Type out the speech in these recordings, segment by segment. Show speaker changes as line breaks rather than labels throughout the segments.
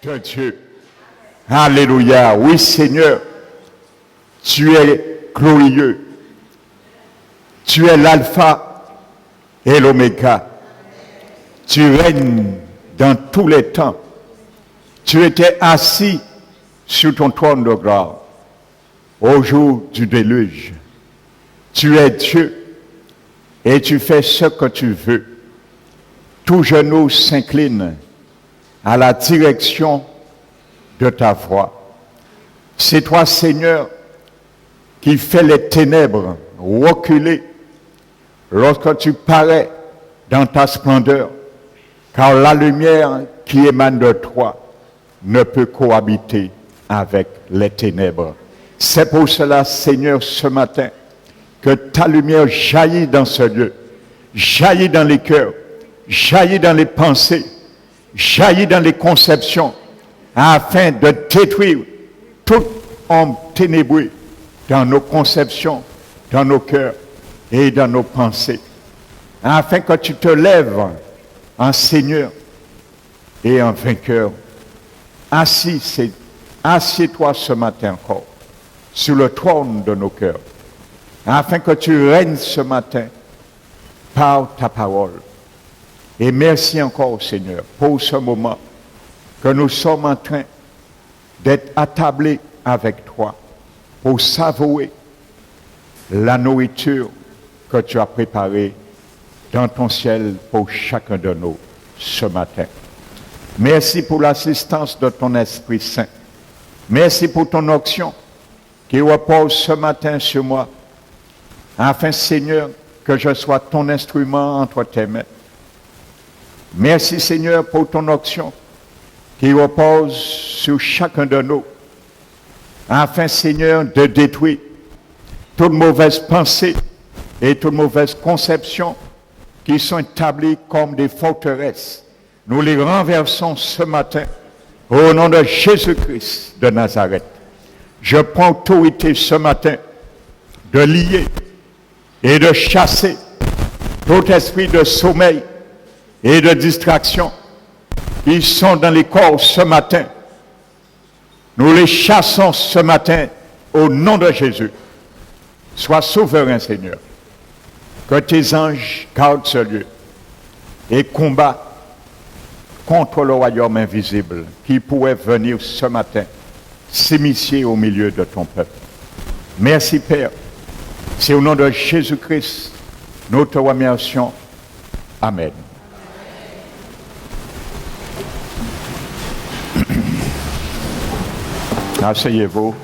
de Dieu. Alléluia. Oui, Seigneur, tu es glorieux. Tu es l'alpha et l'oméga. Tu règnes dans tous les temps. Tu étais assis sur ton trône de gloire au jour du déluge. Tu es Dieu et tu fais ce que tu veux. Tout genou s'incline à la direction de ta voix. C'est toi, Seigneur, qui fais les ténèbres reculer lorsque tu parais dans ta splendeur, car la lumière qui émane de toi ne peut cohabiter avec les ténèbres. C'est pour cela, Seigneur, ce matin, que ta lumière jaillit dans ce lieu, jaillit dans les cœurs, jaillit dans les pensées, jaillit dans les conceptions, afin de détruire tout homme ténébreux dans nos conceptions, dans nos cœurs et dans nos pensées, afin que tu te lèves en Seigneur et en vainqueur. Assieds-toi ce matin encore sur le trône de nos cœurs, afin que tu règnes ce matin par ta parole. Et merci encore, Seigneur, pour ce moment que nous sommes en train d'être attablés avec toi pour savourer la nourriture que tu as préparée dans ton ciel pour chacun de nous ce matin. Merci pour l'assistance de ton Esprit Saint. Merci pour ton onction qui repose ce matin sur moi, afin, Seigneur, que je sois ton instrument entre tes mains. Merci, Seigneur, pour ton onction qui repose sur chacun de nous, afin, Seigneur, de détruire toute mauvaise pensée et toute mauvaise conception qui sont établies comme des forteresses. Nous les renversons ce matin au nom de Jésus-Christ de Nazareth. Je prends autorité ce matin de lier et de chasser tout esprit de sommeil et de distraction qui sont dans les corps ce matin. Nous les chassons ce matin au nom de Jésus. Sois souverain, Seigneur. Que tes anges gardent ce lieu et combattent contre le royaume invisible qui pourrait venir ce matin s'immiscer au milieu de ton peuple. Merci, Père. C'est au nom de Jésus-Christ, nous te remercions. Amen. Asseyez-vous,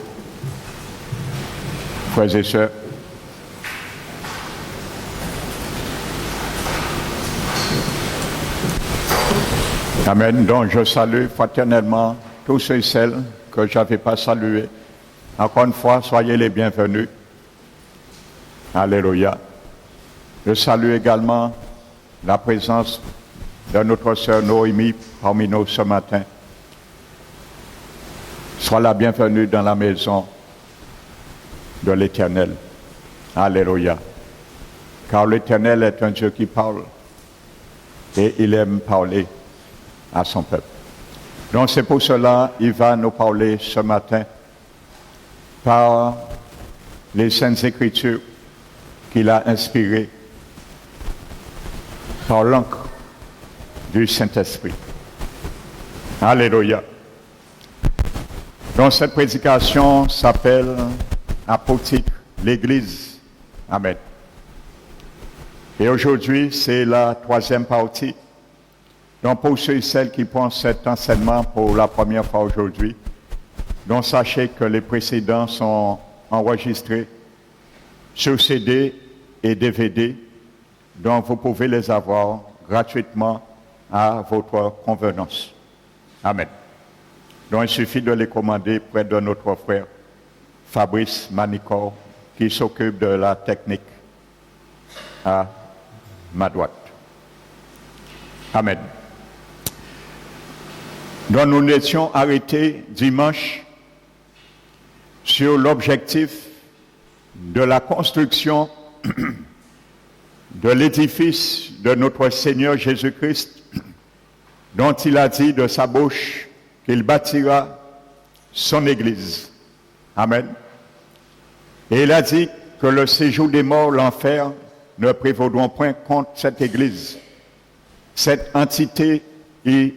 frères et sœurs. Amen. Donc je salue fraternellement tous ceux et celles que je n'avais pas salués. Encore une fois, soyez les bienvenus. Alléluia. Je salue également la présence de notre sœur Noémie parmi nous ce matin. Sois la bienvenue dans la maison de l'Éternel. Alléluia. Car l'Éternel est un Dieu qui parle et il aime parler à son peuple. Donc c'est pour cela qu'il va nous parler ce matin par les Saintes Écritures qu'il a inspirées par l'encre du Saint-Esprit. Alléluia. Donc cette prédication s'appelle apôtre l'Église. Amen. Et aujourd'hui, c'est la troisième partie. Donc pour ceux et celles qui prennent cet enseignement pour la première fois aujourd'hui, donc sachez que les précédents sont enregistrés sur CD et DVD, donc vous pouvez les avoir gratuitement à votre convenance. Amen. Donc il suffit de les commander près de notre frère Fabrice Manicor qui s'occupe de la technique à ma droite. Amen. Donc nous étions arrêtés dimanche sur l'objectif de la construction de l'édifice de notre Seigneur Jésus-Christ, dont il a dit de sa bouche qu'il bâtira son Église. Amen. Et il a dit que le séjour des morts, l'enfer, ne prévaudront point contre cette Église, cette entité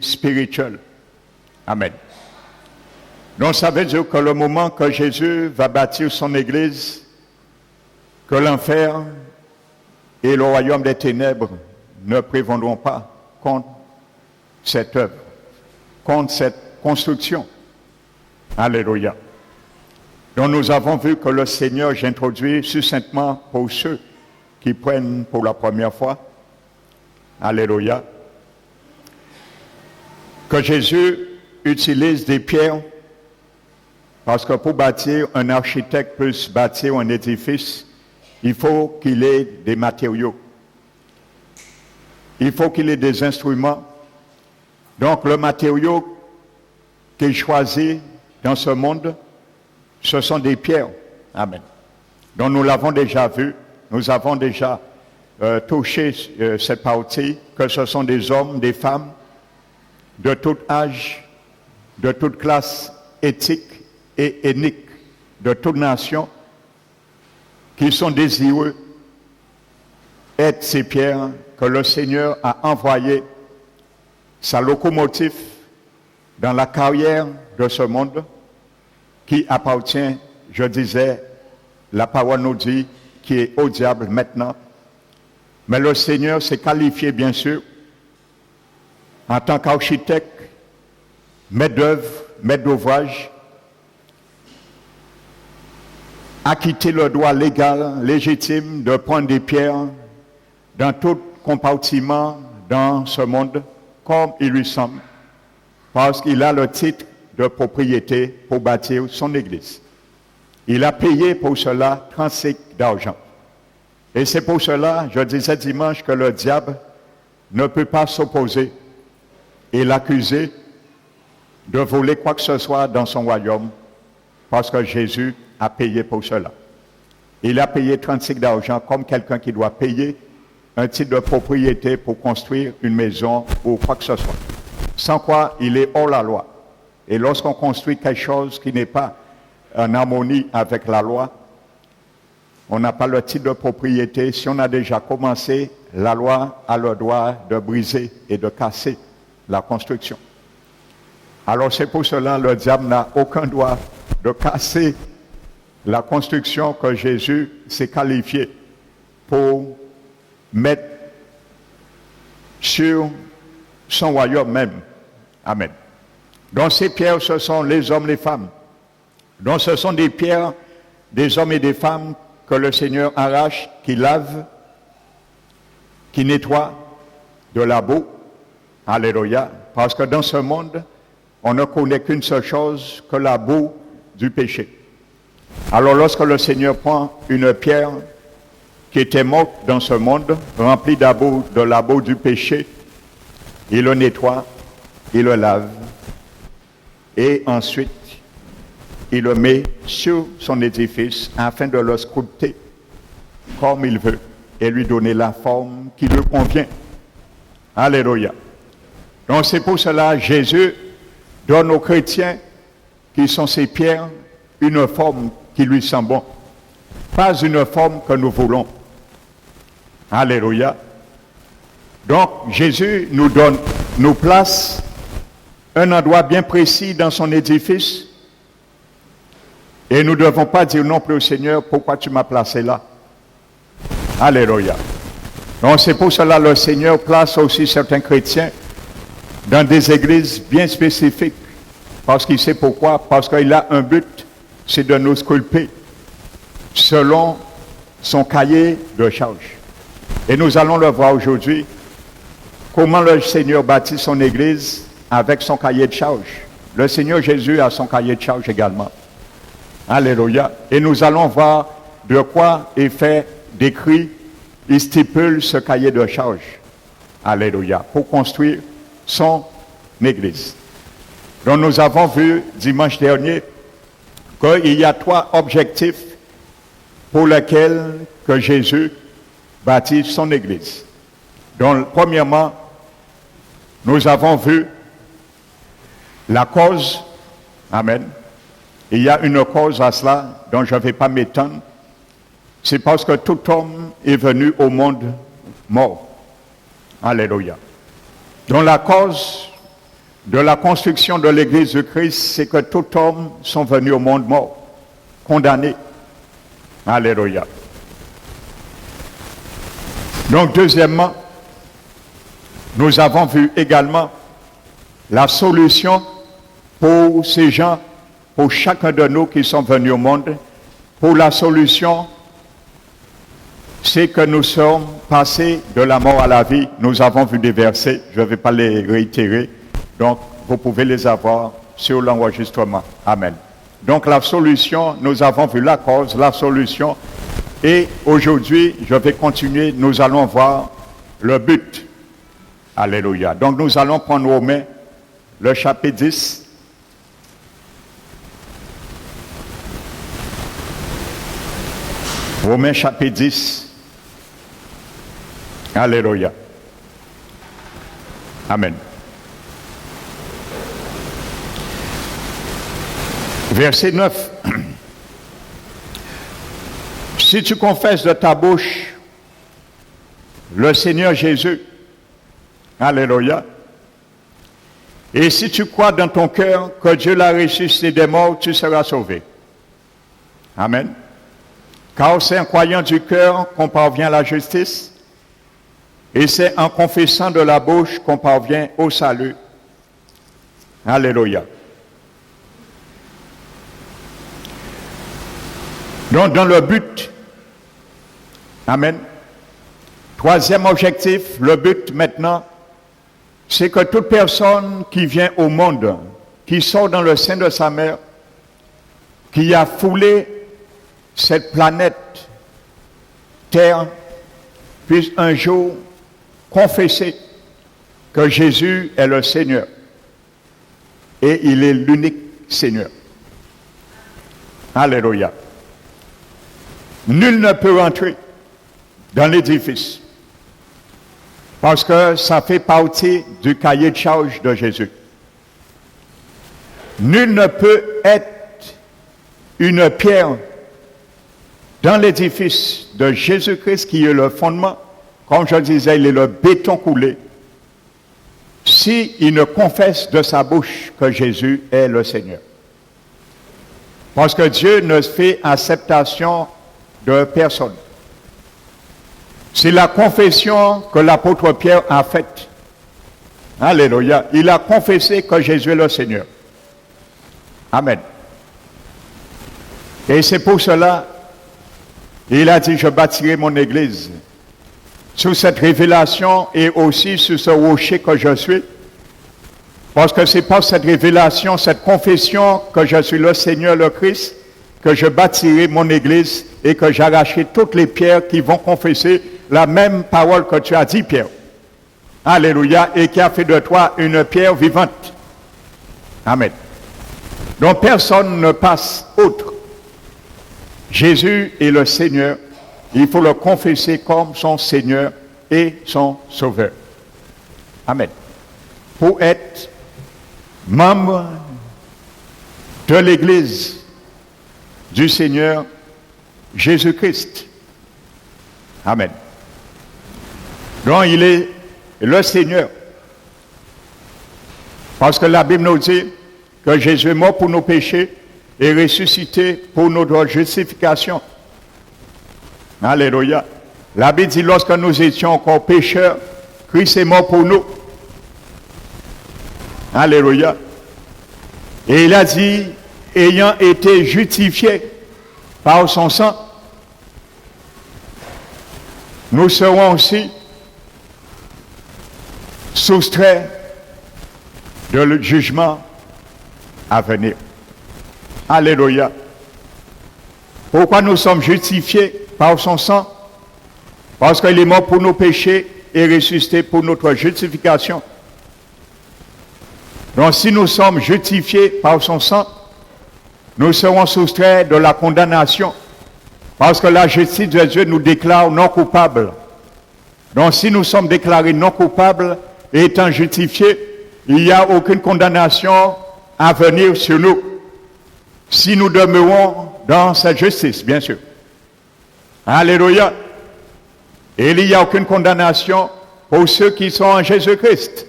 spirituelle. Amen. Donc ça veut dire que le moment que Jésus va bâtir son Église, que l'enfer et le royaume des ténèbres ne prévaudront pas contre cette œuvre, contre cette construction. Alléluia. Donc nous avons vu que le Seigneur, j'introduis succinctement pour ceux qui prennent pour la première fois, alléluia, que Jésus utilise des pierres parce que pour bâtir, un architecte peut bâtir un édifice, il faut qu'il ait des matériaux. Il faut qu'il ait des instruments. Donc le matériau qu'il choisit dans ce monde, ce sont des pierres. Amen. Donc nous l'avons déjà vu, nous avons déjà touché cette partie, que ce sont des hommes, des femmes, de tout âge, de toute classe éthique et ethnique, de toute nation, qui sont désireux être ces pierres que le Seigneur a envoyées, sa locomotive, dans la carrière de ce monde, qui appartient, je disais, la parole nous dit, qui est au diable maintenant. Mais le Seigneur s'est qualifié, bien sûr, en tant qu'architecte, maître d'œuvre, maître d'ouvrage, acquitter le droit légal, légitime de prendre des pierres dans tout compartiment dans ce monde, comme il lui semble, parce qu'il a le titre de propriété pour bâtir son église. Il a payé pour cela 35 d'argent. Et c'est pour cela, je disais dimanche, que le diable ne peut pas s'opposer et l'accuser de voler quoi que ce soit dans son royaume, parce que Jésus a payé pour cela. Il a payé 35 d'argent comme quelqu'un qui doit payer un titre de propriété pour construire une maison ou quoi que ce soit. Sans quoi, il est hors la loi. Et lorsqu'on construit quelque chose qui n'est pas en harmonie avec la loi, on n'a pas le titre de propriété. Si on a déjà commencé, la loi a le droit de briser et de casser la construction. Alors c'est pour cela que le diable n'a aucun droit de casser la construction que Jésus s'est qualifié pour mettre sur son royaume même. Amen. Donc ces pierres, ce sont les hommes, les femmes. Donc ce sont des pierres des hommes et des femmes que le Seigneur arrache, qui lave, qui nettoie de la boue. Alléluia. Parce que dans ce monde, on ne connaît qu'une seule chose, que la boue du péché. Alors lorsque le Seigneur prend une pierre qui était morte dans ce monde, remplie de la boue du péché, il le nettoie, il le lave, et ensuite il le met sur son édifice afin de le sculpter comme il veut et lui donner la forme qui lui convient. Alléluia. Donc c'est pour cela que Jésus donne aux chrétiens qui sont ces pierres une forme qui lui semble bon, pas une forme que nous voulons. Alléluia. Donc Jésus nous place un endroit bien précis dans son édifice et nous ne devons pas dire non plus au Seigneur, pourquoi tu m'as placé là? Alléluia. Donc c'est pour cela que le Seigneur place aussi certains chrétiens dans des églises bien spécifiques, parce qu'il sait pourquoi, parce qu'il a un but, c'est de nous sculpter selon son cahier de charge. Et nous allons le voir aujourd'hui, comment le Seigneur bâtit son église avec son cahier de charge. Le Seigneur Jésus a son cahier de charge également. Alléluia. Et nous allons voir de quoi est fait, décrit, il stipule ce cahier de charge. Alléluia. Pour construire son église. Donc nous avons vu dimanche dernier qu'il y a 3 objectifs pour lesquels que Jésus bâtit son église. Donc premièrement, nous avons vu la cause, amen, il y a une cause à cela dont je ne vais pas m'étendre, c'est parce que tout homme est venu au monde mort. Alléluia. Donc la cause de la construction de l'Église de Christ, c'est que tout homme sont venus au monde mort, condamnés. Alléluia. Donc deuxièmement, nous avons vu également la solution pour ces gens, pour chacun de nous qui sont venus au monde. Pour la solution, c'est que nous sommes passés de la mort à la vie. Nous avons vu des versets, je ne vais pas les réitérer, donc vous pouvez les avoir sur l'enregistrement. Amen. Donc la solution, nous avons vu la cause, la solution, et aujourd'hui, je vais continuer, nous allons voir le but. Alléluia. Donc nous allons prendre Romains, le chapitre 10. Romains chapitre 10. Alléluia. Amen. Verset 9. Si tu confesses de ta bouche le Seigneur Jésus, alléluia, et si tu crois dans ton cœur que Dieu l'a ressuscité des morts, tu seras sauvé. Amen. Car c'est en croyant du cœur qu'on parvient à la justice, et c'est en confessant de la bouche qu'on parvient au salut. Alléluia. Donc, dans le but, amen, troisième objectif, le but maintenant, c'est que toute personne qui vient au monde, qui sort dans le sein de sa mère, qui a foulé cette planète Terre, puisse un jour confesser que Jésus est le Seigneur et il est l'unique Seigneur. Alléluia. Nul ne peut entrer dans l'édifice parce que ça fait partie du cahier de charge de Jésus. Nul ne peut être une pierre dans l'édifice de Jésus-Christ qui est le fondement. Comme je disais, il est le béton coulé. S'il ne confesse de sa bouche que Jésus est le Seigneur. Parce que Dieu ne fait acceptation de personne. C'est la confession que l'apôtre Pierre a faite. Alléluia. Il a confessé que Jésus est le Seigneur. Amen. Et c'est pour cela, il a dit, je bâtirai mon église sur cette révélation et aussi sur ce rocher que je suis. Parce que c'est par cette révélation, cette confession que je suis le Seigneur, le Christ, que je bâtirai mon église et que j'arracherai toutes les pierres qui vont confesser la même parole que tu as dit, Pierre. Alléluia. Et qui a fait de toi une pierre vivante. Amen. Donc personne ne passe autre. Jésus est le Seigneur. Il faut le confesser comme son Seigneur et son Sauveur. Amen. Pour être membre de l'Église du Seigneur Jésus-Christ. Amen. Donc il est le Seigneur. Parce que la Bible nous dit que Jésus est mort pour nos péchés et ressuscité pour notre justification. Alléluia. La Bible dit lorsque nous étions encore pécheurs, Christ est mort pour nous. Alléluia. Et il a dit, ayant été justifiés par son sang, nous serons aussi soustraits de jugement à venir. Alléluia. Pourquoi nous sommes justifiés par son sang? Parce qu'il est mort pour nos péchés et ressuscité pour notre justification. Donc si nous sommes justifiés par son sang, nous serons soustraits de la condamnation. Parce que la justice de Dieu nous déclare non coupables. Donc si nous sommes déclarés non coupables et étant justifiés, il n'y a aucune condamnation à venir sur nous si nous demeurons dans cette justice, bien sûr. Alléluia. Et il n'y a aucune condamnation pour ceux qui sont en Jésus-Christ.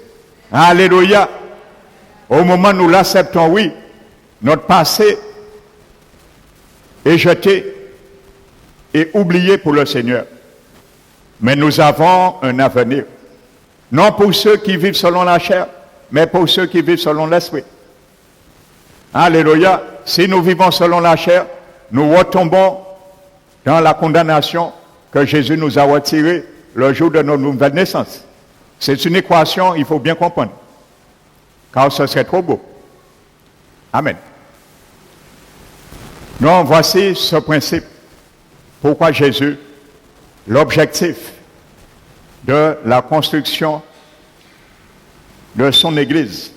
Alléluia. Au moment où nous l'acceptons, oui, notre passé est jeté et oublié pour le Seigneur. Mais nous avons un avenir. Non pour ceux qui vivent selon la chair, mais pour ceux qui vivent selon l'esprit. Alléluia. Si nous vivons selon la chair, nous retombons dans la condamnation que Jésus nous a retirée le jour de notre nouvelle naissance. C'est une équation, il faut bien comprendre. Car ce serait trop beau. Amen. Donc, voici ce principe. Pourquoi Jésus, l'objectif de la construction de son Église.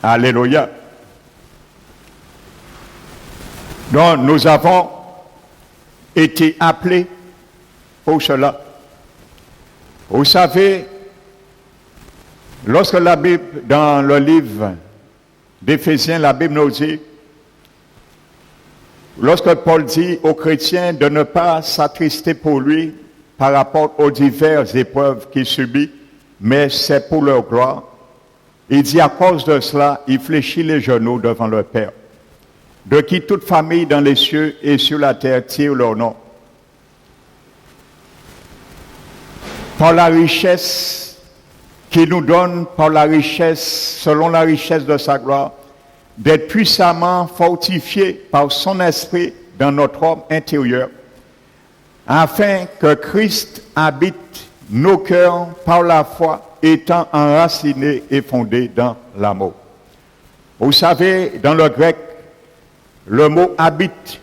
Alléluia. Donc, nous avons été appelés pour cela. Vous savez, lorsque la Bible, dans le livre d'Éphésiens, la Bible nous dit, lorsque Paul dit aux chrétiens de ne pas s'attrister pour lui par rapport aux diverses épreuves qu'il subit, mais c'est pour leur gloire, il dit à cause de cela, il fléchit les genoux devant leur Père, de qui toute famille dans les cieux et sur la terre tire leur nom. Par la richesse qu'il nous donne, par la richesse, selon la richesse de sa gloire, d'être puissamment fortifiés par son esprit dans notre homme intérieur, afin que Christ habite nos cœurs par la foi, étant enracinés et fondés dans l'amour. Vous savez, dans le grec, le mot habite,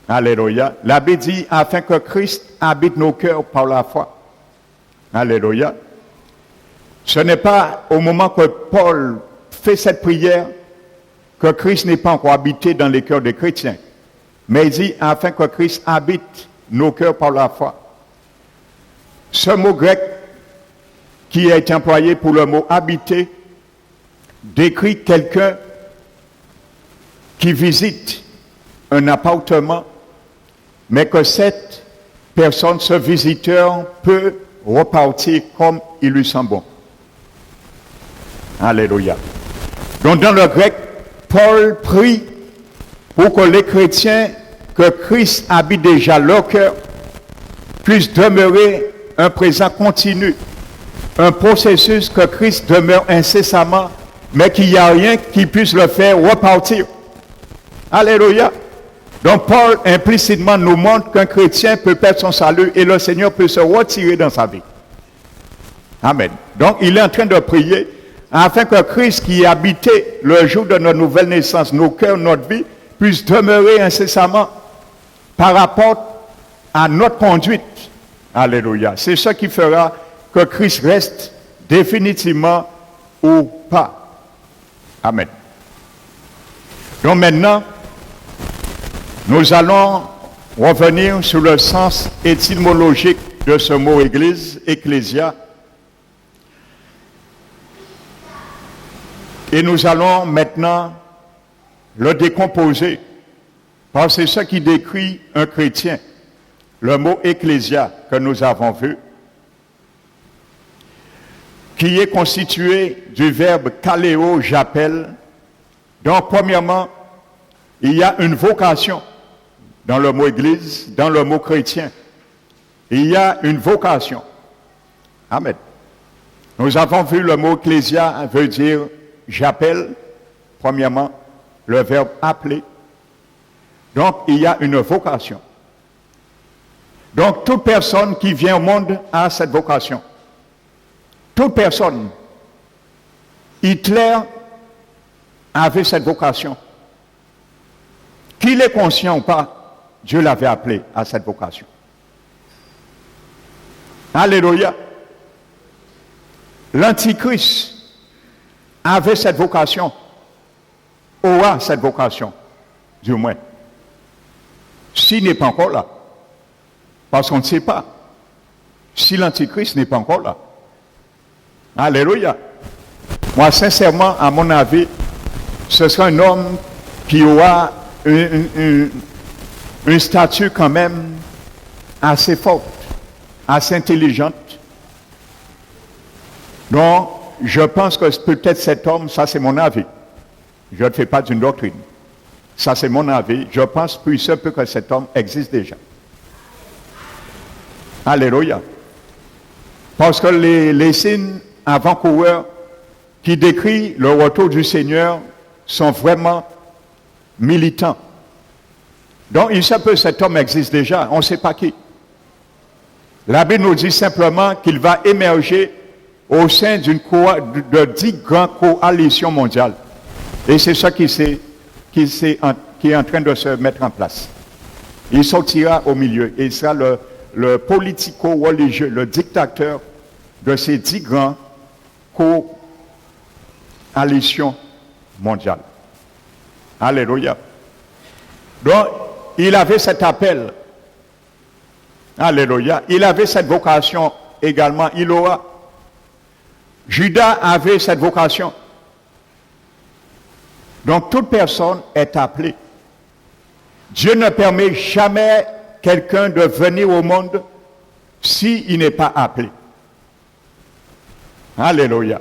alléluia, la Bible dit afin que Christ habite nos cœurs par la foi. Alléluia. Ce n'est pas au moment que Paul fait cette prière que Christ n'est pas encore habité dans les cœurs des chrétiens. Mais il dit afin que Christ habite nos cœurs par la foi. Ce mot grec qui est employé pour le mot habiter décrit quelqu'un qui visite un appartement, mais que cette personne, ce visiteur, peut repartir comme il lui semble bon. Alléluia. Donc dans le grec, Paul prie pour que les chrétiens, que Christ habite déjà leur cœur, puissent demeurer un présent continu, un processus que Christ demeure incessamment, mais qu'il n'y a rien qui puisse le faire repartir. Alléluia. Donc Paul implicitement nous montre qu'un chrétien peut perdre son salut et le Seigneur peut se retirer dans sa vie. Amen. Donc il est en train de prier afin que Christ qui habitait le jour de notre nouvelle naissance, nos cœurs, notre vie, puisse demeurer incessamment par rapport à notre conduite. Alléluia. C'est ce qui fera que Christ reste définitivement ou pas. Amen. Donc maintenant, nous allons revenir sur le sens étymologique de ce mot église, ecclésia. Et nous allons maintenant le décomposer, parce que c'est ce qui décrit un chrétien. Le mot ecclésia que nous avons vu, qui est constitué du verbe kaléo, j'appelle. Donc, premièrement, il y a une vocation dans le mot église, dans le mot chrétien. Il y a une vocation. Amen. Nous avons vu le mot ecclésia veut dire j'appelle, premièrement, le verbe appeler. Donc, il y a une vocation. Donc, toute personne qui vient au monde a cette vocation. Toute personne. Hitler avait cette vocation. Qu'il est conscient ou pas, Dieu l'avait appelé à cette vocation. Alléluia. L'Antichrist avait cette vocation, aura cette vocation, du moins. S'il n'est pas encore là, parce qu'on ne sait pas si l'Antichrist n'est pas encore là. Alléluia. Moi, sincèrement, à mon avis, ce sera un homme qui aura une stature quand même assez forte, assez intelligente. Donc, je pense que peut-être cet homme, ça c'est mon avis, je ne fais pas d'une doctrine, ça c'est mon avis, je pense plus simple que cet homme existe déjà. Alléluia. Parce que les signes avant-coureurs qui décrivent le retour du Seigneur sont vraiment militants. Donc, il se peut que cet homme existe déjà, on ne sait pas qui. La Bible nous dit simplement qu'il va émerger au sein de 10 grandes coalitions mondiales. Et c'est ça qui est en train de se mettre en place. Il sortira au milieu et il sera le politico-religieux, le dictateur de ces 10 grandes coalitions mondiales. Alléluia. Donc, il avait cet appel. Alléluia. Il avait cette vocation également. Il aura. Judas avait cette vocation. Donc, toute personne est appelée. Dieu ne permet jamais quelqu'un de venir au monde s'il n'est pas appelé. Alléluia.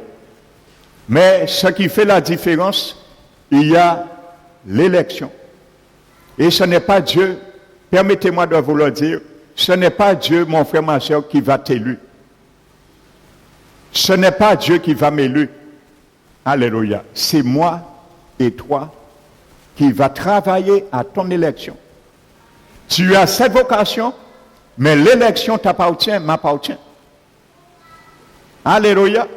Mais ce qui fait la différence, il y a l'élection. Et ce n'est pas Dieu, permettez-moi de vous le dire, ce n'est pas Dieu, mon frère, ma soeur, qui va t'élu. Ce n'est pas Dieu qui va m'élu. Alléluia. C'est moi et toi qui va travailler à ton élection. Tu as cette vocation, mais l'élection t'appartient, m'appartient. Alléluia.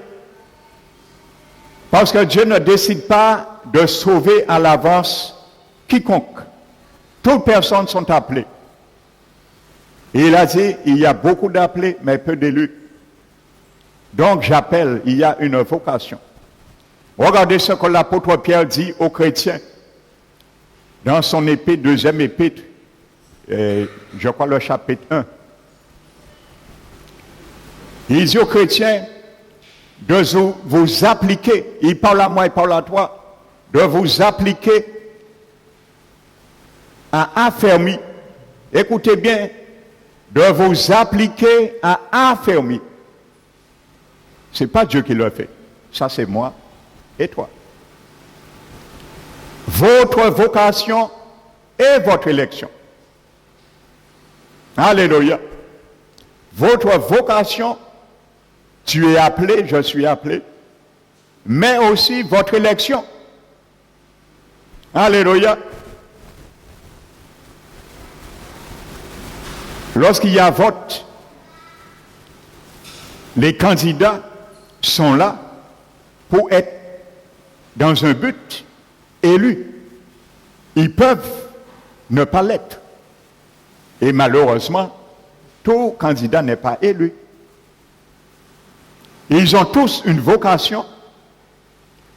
Parce que Dieu ne décide pas de sauver à l'avance quiconque. Toutes personnes sont appelées. Et il a dit, il y a beaucoup d'appelés, mais peu d'élus. Donc j'appelle, il y a une vocation. Regardez ce que l'apôtre Pierre dit aux chrétiens dans son épître, deuxième épître, je crois le chapitre 1. Il dit aux chrétiens de vous appliquer, il parle à moi, il parle à toi, de vous appliquer à affermir. Écoutez bien, de vous appliquer à affermir. Ce n'est pas Dieu qui le fait. Ça, c'est moi et toi. Votre vocation et votre élection. Alléluia. Votre vocation, tu es appelé, je suis appelé, mais aussi votre élection. Alléluia. Lorsqu'il y a vote, les candidats sont là pour être dans un but élu. Ils peuvent ne pas l'être. Et malheureusement, tout candidat n'est pas élu. Ils ont tous une vocation,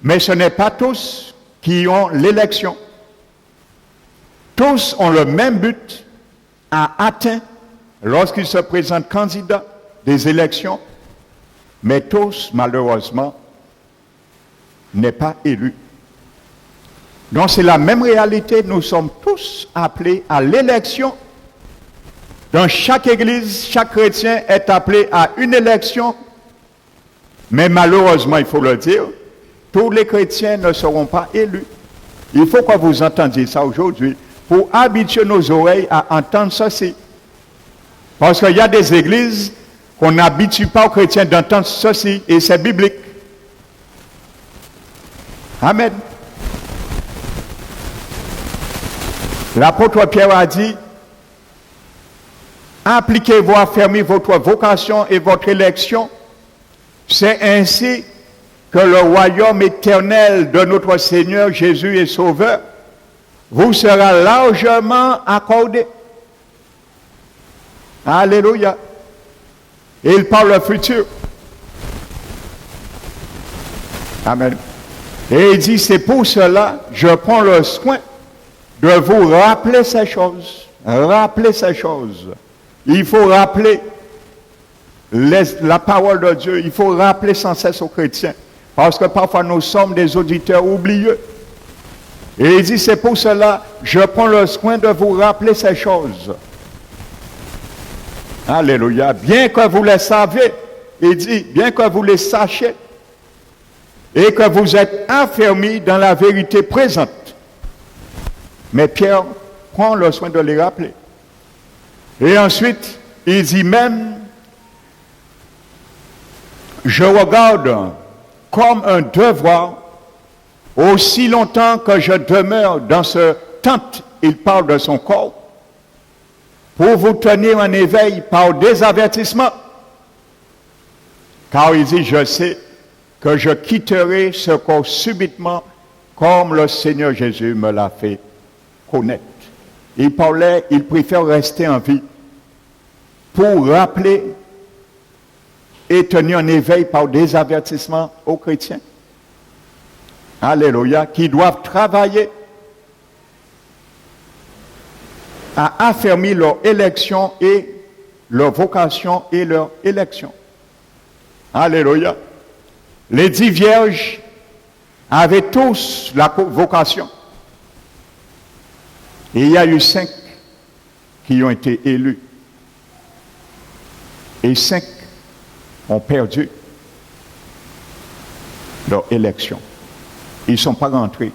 mais ce n'est pas tous qui ont l'élection. Tous ont le même but à atteindre lorsqu'ils se présentent candidats des élections, mais tous, malheureusement, n'est pas élus. Donc c'est la même réalité, nous sommes tous appelés à l'élection. Dans chaque église, chaque chrétien est appelé à une élection, mais malheureusement, il faut le dire, tous les chrétiens ne seront pas élus. Il faut que vous entendiez ça aujourd'hui pour habituer nos oreilles à entendre ceci. Parce qu'il y a des églises qu'on n'habitue pas aux chrétiens d'entendre ceci, et c'est biblique. Amen. L'apôtre Pierre a dit, appliquez-vous à fermer votre vocation et votre élection. C'est ainsi que le royaume éternel de notre Seigneur Jésus et Sauveur vous sera largement accordé. Alléluia. Et il parle le futur. Amen. Et il dit, c'est pour cela, je prends le soin de vous rappeler ces choses. Rappeler ces choses. Il faut rappeler la parole de Dieu. Il faut rappeler sans cesse aux chrétiens. Parce que parfois nous sommes des auditeurs oublieux. Et il dit, c'est pour cela, je prends le soin de vous rappeler ces choses. Alléluia. Bien que vous les saviez, il dit, bien que vous les sachiez, et que vous êtes affermis dans la vérité présente. Mais Pierre prend le soin de les rappeler. Et ensuite, il dit même, je regarde comme un devoir, aussi longtemps que je demeure dans ce tente, il parle de son corps, pour vous tenir en éveil par des avertissements. Car il dit, je sais que je quitterai ce corps subitement, comme le Seigneur Jésus me l'a fait connaître. Il parlait, il préfère rester en vie pour rappeler et tenir en éveil par des avertissements aux chrétiens. Alléluia, qui doivent travailler à affermir leur élection et leur vocation et leur élection. Alléluia. Les 10 vierges avaient tous la vocation. Et il y a eu 5 qui ont été élus. Et 5 ont perdu leur élection. Ils ne sont pas rentrés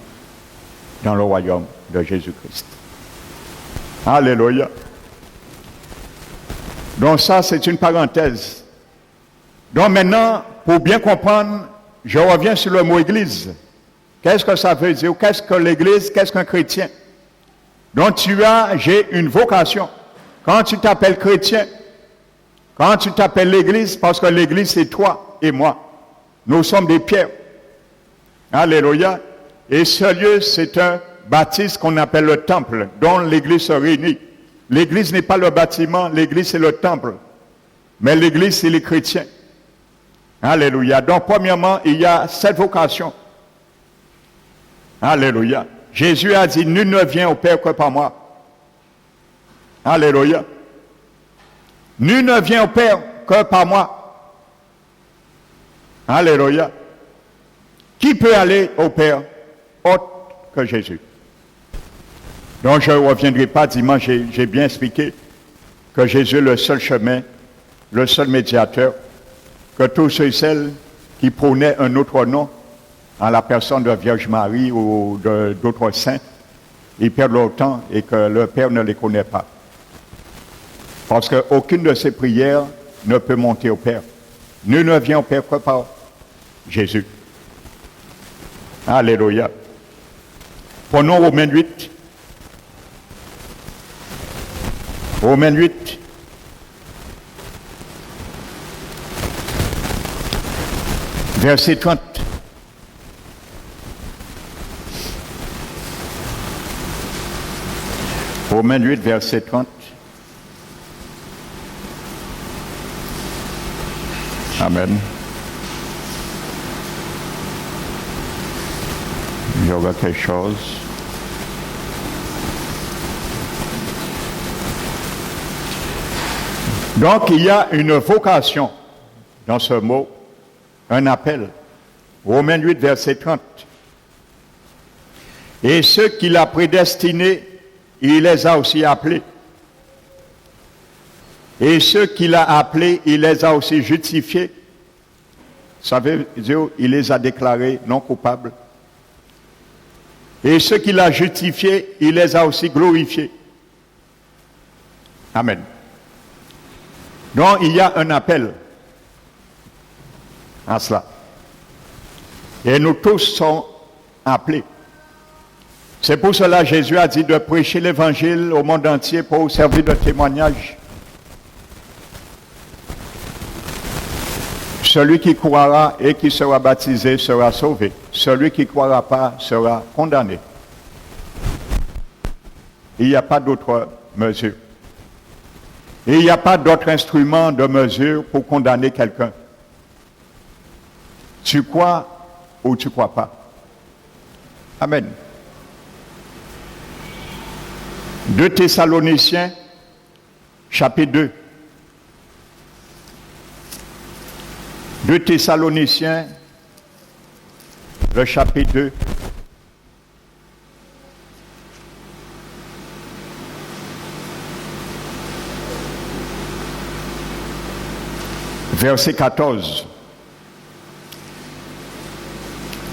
dans le royaume de Jésus-Christ. Alléluia. Donc ça, c'est une parenthèse. Donc maintenant, pour bien comprendre, je reviens sur le mot Église. Qu'est-ce que ça veut dire? Qu'est-ce que l'Église? Qu'est-ce qu'un chrétien? Donc j'ai une vocation. Quand tu t'appelles chrétien, quand tu t'appelles l'Église, parce que l'Église c'est toi et moi. Nous sommes des pierres. Alléluia. Et ce lieu, c'est un bâtisse qu'on appelle le temple, dont l'Église se réunit. L'Église n'est pas le bâtiment, l'Église c'est le temple. Mais l'Église c'est les chrétiens. Alléluia. Donc premièrement, il y a cette vocation. Alléluia. Jésus a dit, nul ne vient au Père que par moi. Alléluia. Nul ne vient au Père que par moi. Alléluia. Qui peut aller au Père autre que Jésus? Donc je ne reviendrai pas dimanche, j'ai bien expliqué que Jésus est le seul chemin, le seul médiateur, que tous ceux et celles qui prônaient un autre nom, en la personne de Vierge Marie ou d'autres saints, ils perdent leur temps et que le Père ne les connaît pas. Parce qu'aucune de ces prières ne peut monter au Père. Nul ne vient au Père que par Jésus. Alléluia. Prenons Romains 8. Romains 8. Verset 30. Romains 8, verset 30. Amen. Il y aura quelque chose. Donc, il y a une vocation dans ce mot, un appel. Romains 8, verset 30. Et ceux qu'il a prédestinés, il les a aussi appelés. Et ceux qu'il a appelés, il les a aussi justifiés. Ça veut dire, il les a déclarés non coupables. Et ceux qu'il a justifiés, il les a aussi glorifiés. Amen. Donc, il y a un appel à cela. Et nous tous sommes appelés. C'est pour cela que Jésus a dit de prêcher l'évangile au monde entier pour servir de témoignage. Celui qui croira et qui sera baptisé sera sauvé. Celui qui ne croira pas sera condamné. Il n'y a pas d'autre mesure. Et il n'y a pas d'autre instrument de mesure pour condamner quelqu'un. Tu crois ou tu ne crois pas. Amen. 2 Thessaloniciens, chapitre 2. 2 Thessaloniciens, le chapitre 2. verset 14.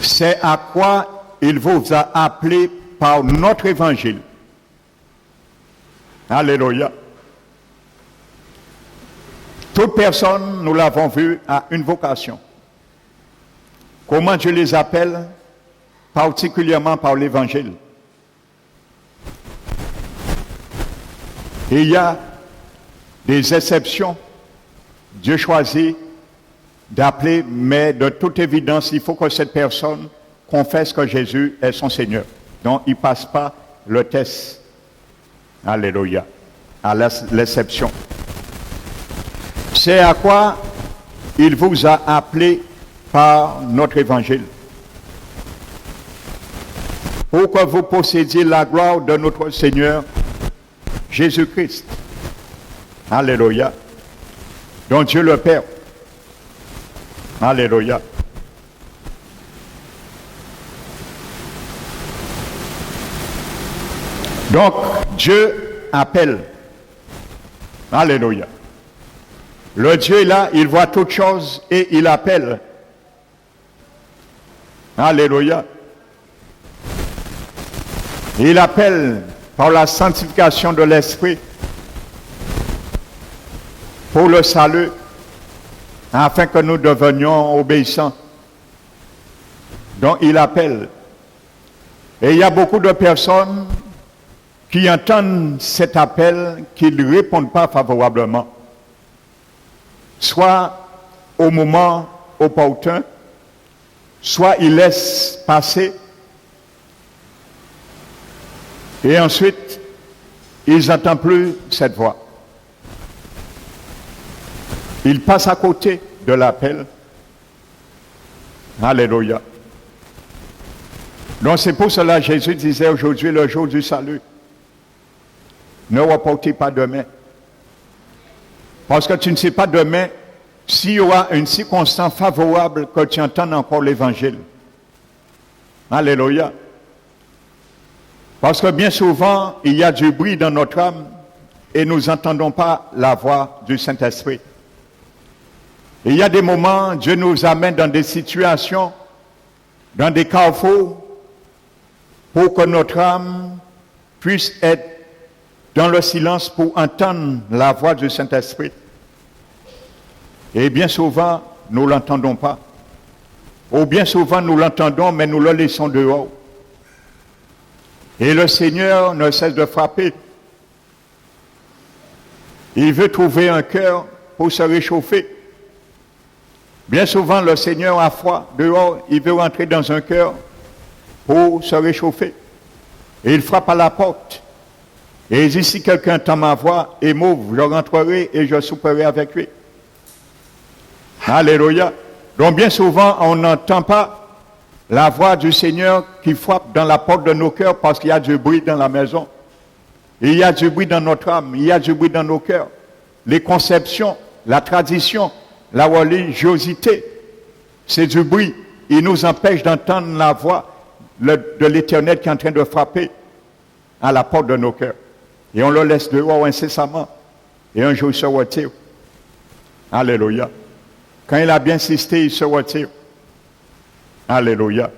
C'est à quoi il vous a appelé par notre évangile. Alléluia. Toute personne, nous l'avons vu, a une vocation. Comment Dieu les appelle? Particulièrement par l'évangile. Et il y a des exceptions. Dieu choisit d'appeler, mais de toute évidence, il faut que cette personne confesse que Jésus est son Seigneur. Donc, il ne passe pas le test. Alléluia. À l'exception. C'est à quoi il vous a appelé par notre évangile. Pour que vous possédiez la gloire de notre Seigneur Jésus-Christ. Alléluia. Donc Dieu le Père. Alléluia. Donc Dieu appelle. Alléluia. Le Dieu est là, il voit toutes choses et il appelle. Alléluia. Il appelle par la sanctification de l'Esprit pour le salut, afin que nous devenions obéissants. Donc il appelle. Et il y a beaucoup de personnes qui entendent cet appel, qui ne répondent pas favorablement. Soit au moment opportun, soit ils laissent passer, et ensuite, ils n'entendent plus cette voix. Ils passent à côté de l'appel. Alléluia. Donc c'est pour cela que Jésus disait aujourd'hui le jour du salut. Ne reportez pas demain. Parce que tu ne sais pas demain s'il y aura une circonstance favorable que tu entends encore l'évangile. Alléluia. Parce que bien souvent, il y a du bruit dans notre âme et nous n'entendons pas la voix du Saint-Esprit. Et il y a des moments, Dieu nous amène dans des situations, dans des carrefours, pour que notre âme puisse être dans le silence pour entendre la voix du Saint-Esprit. Et bien souvent, nous ne l'entendons pas. Ou bien souvent, nous l'entendons, mais nous le laissons dehors. Et le Seigneur ne cesse de frapper. Il veut trouver un cœur pour se réchauffer. Bien souvent, le Seigneur a froid dehors, il veut rentrer dans un cœur pour se réchauffer. Et il frappe à la porte. Et il dit, si quelqu'un entend ma voix et m'ouvre, je rentrerai et je souperai avec lui. Alléluia. Donc bien souvent, on n'entend pas la voix du Seigneur qui frappe dans la porte de nos cœurs parce qu'il y a du bruit dans la maison. Il y a du bruit dans notre âme, il y a du bruit dans nos cœurs. Les conceptions, la tradition, la religiosité, c'est du bruit. Il nous empêche d'entendre la voix de l'Éternel qui est en train de frapper à la porte de nos cœurs. Et on le laisse dehors incessamment. Et un jour, il se retire. Alléluia. Quand il a bien insisté, il se retire. Alléluia.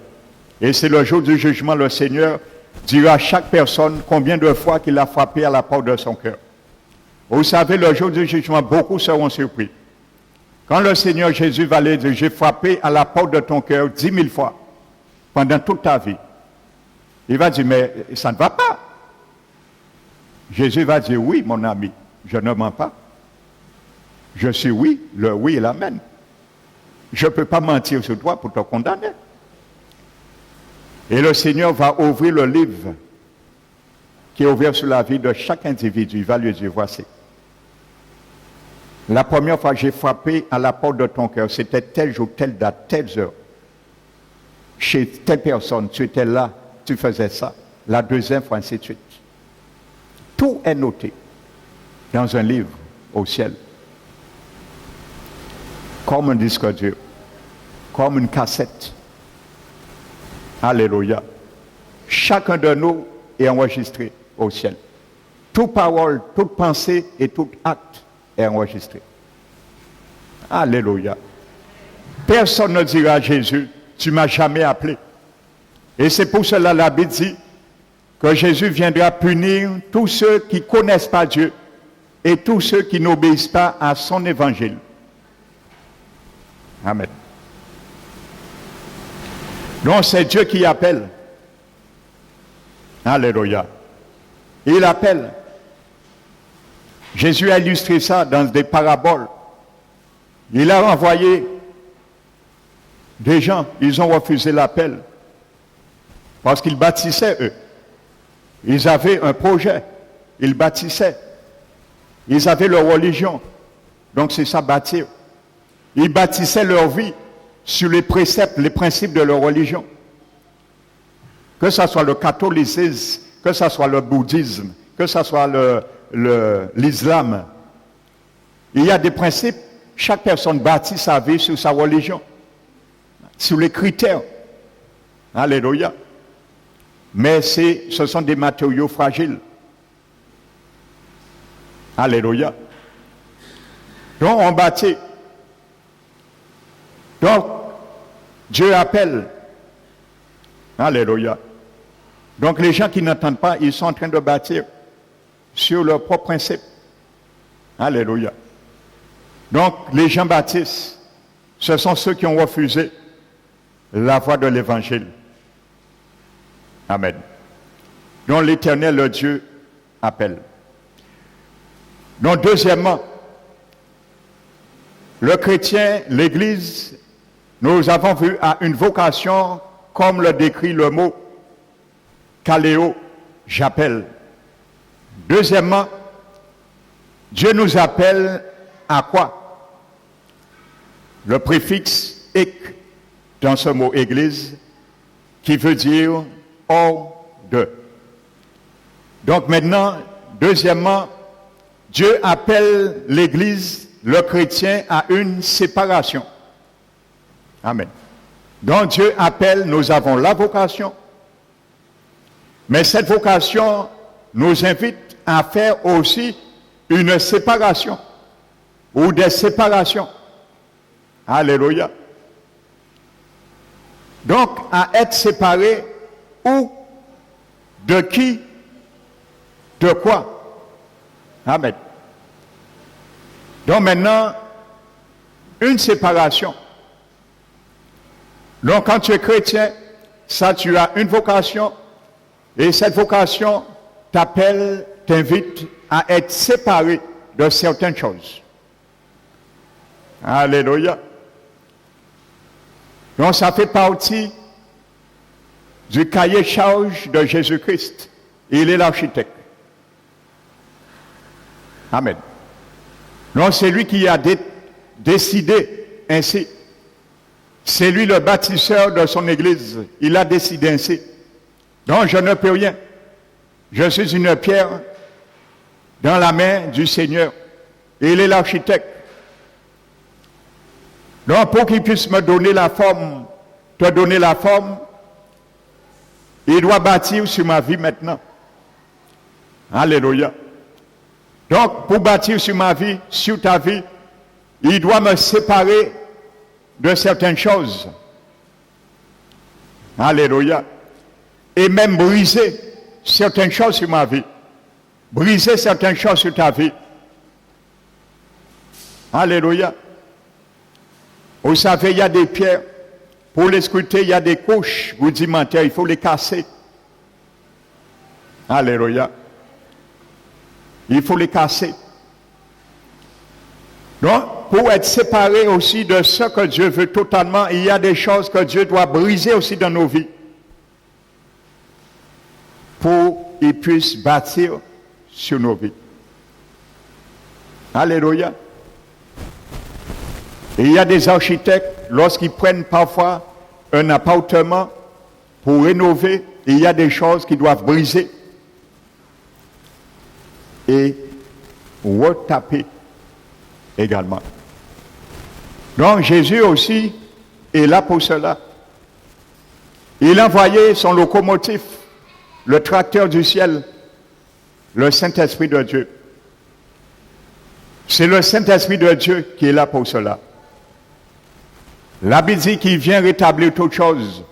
Et c'est le jour du jugement, le Seigneur dira à chaque personne combien de fois qu'il a frappé à la porte de son cœur. Vous savez, le jour du jugement, beaucoup seront surpris. Quand le Seigneur Jésus va lui dire, j'ai frappé à la porte de ton cœur 10 000 fois pendant toute ta vie. Il va dire, mais ça ne va pas. Jésus va dire, oui, mon ami, je ne mens pas. Je suis oui, le oui et l'amen. Je ne peux pas mentir sur toi pour te condamner. Et le Seigneur va ouvrir le livre qui est ouvert sur la vie de chaque individu. Il va lui dire, voici. La première fois que j'ai frappé à la porte de ton cœur, c'était tel jour, telle date, telle heure. Chez telle personne, tu étais là, tu faisais ça. La deuxième fois, ainsi de suite. Tout est noté dans un livre au ciel. Comme un disque dur, comme une cassette. Alléluia. Chacun de nous est enregistré au ciel. Toute parole, toute pensée et tout acte est enregistré. Alléluia. Personne ne dira à Jésus, tu m'as jamais appelé. Et c'est pour cela la Bible dit que Jésus viendra punir tous ceux qui ne connaissent pas Dieu et tous ceux qui n'obéissent pas à son évangile. Amen. Donc c'est Dieu qui appelle. Alléluia. Il appelle. Jésus a illustré ça dans des paraboles. Il a envoyé des gens, ils ont refusé l'appel parce qu'ils bâtissaient eux. Ils avaient un projet, ils bâtissaient. Ils avaient leur religion. Donc c'est ça bâtir. Ils bâtissaient leur vie sur les préceptes, les principes de leur religion. Que ce soit le catholicisme, que ce soit le bouddhisme, que ce soit l'islam. Il y a des principes, chaque personne bâtit sa vie sur sa religion, sur les critères. Alléluia. Mais ce sont des matériaux fragiles. Alléluia. Donc on bâtit. Donc Dieu appelle. Alléluia. Donc les gens qui n'entendent pas, ils sont en train de bâtir sur leurs propres principes. Alléluia. Donc les gens baptisent, ce sont ceux qui ont refusé la voie de l'évangile. Amen. Donc l'Éternel, le Dieu, appelle. Donc deuxièmement, le chrétien, l'Église, nous avons vu à une vocation, comme le décrit le mot Kaléo, j'appelle. Deuxièmement, Dieu nous appelle à quoi? Le préfixe ek dans ce mot Église, qui veut dire hors de. Donc maintenant, deuxièmement, Dieu appelle l'Église, le chrétien, à une séparation. Amen. Donc Dieu appelle, nous avons la vocation, mais cette vocation nous invite à faire aussi une séparation ou des séparations. Alléluia. Donc à être séparé ou de qui, de quoi. Amen. Donc maintenant, une séparation. Donc quand tu es chrétien, ça tu as une vocation et cette vocation t'appelle, t'invite à être séparé de certaines choses. Alléluia. Donc ça fait partie du cahier de charge de Jésus-Christ. Il est l'architecte. Amen. Donc c'est lui qui a décidé ainsi. C'est lui le bâtisseur de son église. Il a décidé ainsi. Donc je ne peux rien. Je suis une pierre dans la main du Seigneur. Et il est l'architecte. Donc pour qu'il puisse me donner la forme, te donner la forme, il doit bâtir sur ma vie maintenant. Alléluia. Donc pour bâtir sur ma vie, sur ta vie, il doit me séparer de certaines choses. Alléluia. Et même briser certaines choses sur ma vie. Briser certaines choses sur ta vie. Alléluia. Vous savez, il y a des pierres. Pour les sculpter, il y a des couches rudimentaires. Il faut les casser. Alléluia. Il faut les casser. Donc, pour être séparé aussi de ce que Dieu veut totalement, il y a des choses que Dieu doit briser aussi dans nos vies. Pour qu'il puisse bâtir sur nos vies. Alléluia. Et il y a des architectes, lorsqu'ils prennent parfois un appartement pour rénover, il y a des choses qu'ils doivent briser et retaper également. Donc Jésus aussi est là pour cela. Il a envoyé son locomotive, le tracteur du ciel, le Saint-Esprit de Dieu. C'est le Saint-Esprit de Dieu qui est là pour cela. La Bible dit qu'il vient rétablir toutes choses.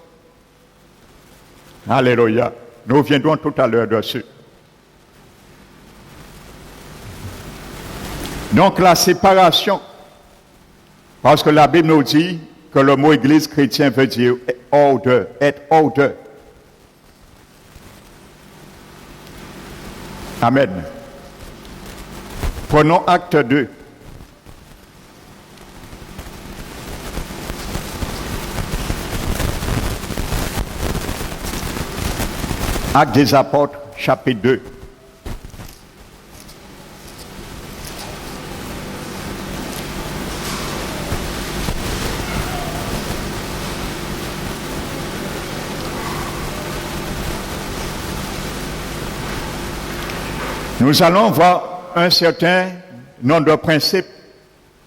Alléluia. Nous reviendrons tout à l'heure dessus. Donc la séparation, parce que la Bible nous dit que le mot église chrétien veut dire order, être order. Amen. Prenons acte 2. Acte des apôtres, chapitre 2. Nous allons voir un certain nombre de principes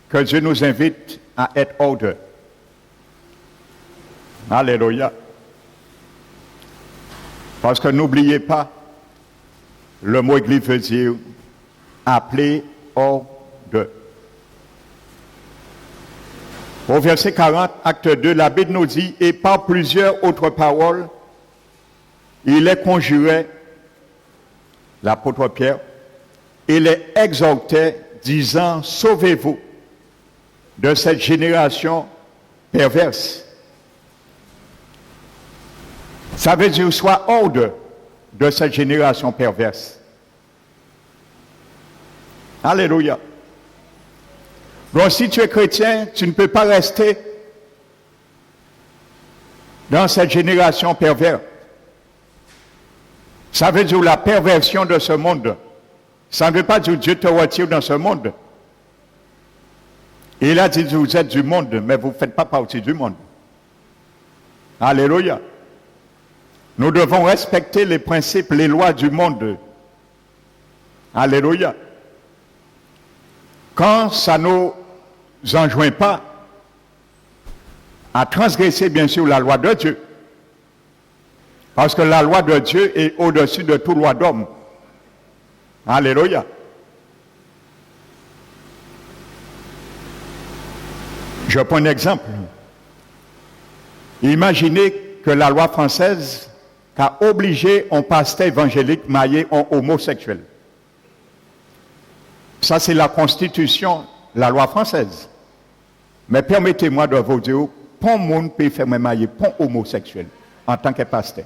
que Dieu nous invite à être order. Alléluia. Parce que n'oubliez pas, le mot église veut dire appeler ordre. Au verset 40, acte 2, la Bible nous dit, et par plusieurs autres paroles, il les conjurait, l'apôtre Pierre, et les exhortait, disant, sauvez-vous de cette génération perverse. Ça veut dire, sois hors de cette génération perverse. Alléluia. Donc, si tu es chrétien, tu ne peux pas rester dans cette génération perverse. Ça veut dire la perversion de ce monde. Ça ne veut pas dire que Dieu te retire dans ce monde. Il a dit, vous êtes du monde, mais vous ne faites pas partie du monde. Alléluia. Nous devons respecter les principes, les lois du monde. Alléluia. Quand ça ne nous enjoint pas à transgresser, bien sûr, la loi de Dieu. Parce que la loi de Dieu est au-dessus de toute loi d'homme. Alléluia. Je prends un exemple. Imaginez que la loi française a obligé un pasteur évangélique marié un homosexuel. Ça, c'est la Constitution, la loi française. Mais permettez-moi de vous dire, pas monde peut faire marier pas homosexuel en tant que pasteur.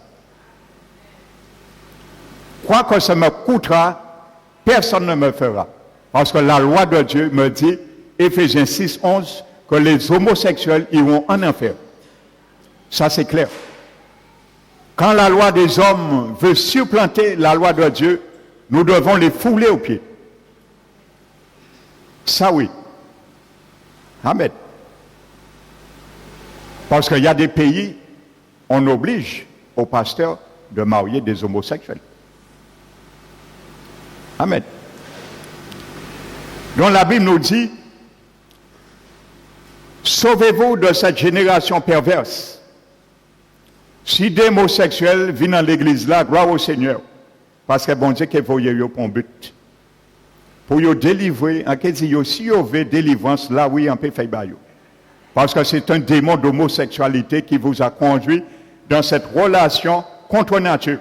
Quoi que ça me coûtera, personne ne me fera. Parce que la loi de Dieu me dit, Éphésiens 6, 11, que les homosexuels iront en enfer. Ça, c'est clair. Quand la loi des hommes veut supplanter la loi de Dieu, nous devons les fouler aux pieds. Ça, oui. Amen. Parce qu'il y a des pays, on oblige aux pasteurs de marier des homosexuels. Amen. Donc la Bible nous dit, sauvez-vous de cette génération perverse. Si des homosexuels viennent dans l'église là, gloire au Seigneur. Parce que bon Dieu qui voyait pour un but. Pour vous délivrer, en quelque sorte, si vous avez délivrance, là oui, on peut faire baillot. Parce que c'est un démon d'homosexualité qui vous a conduit dans cette relation contre nature.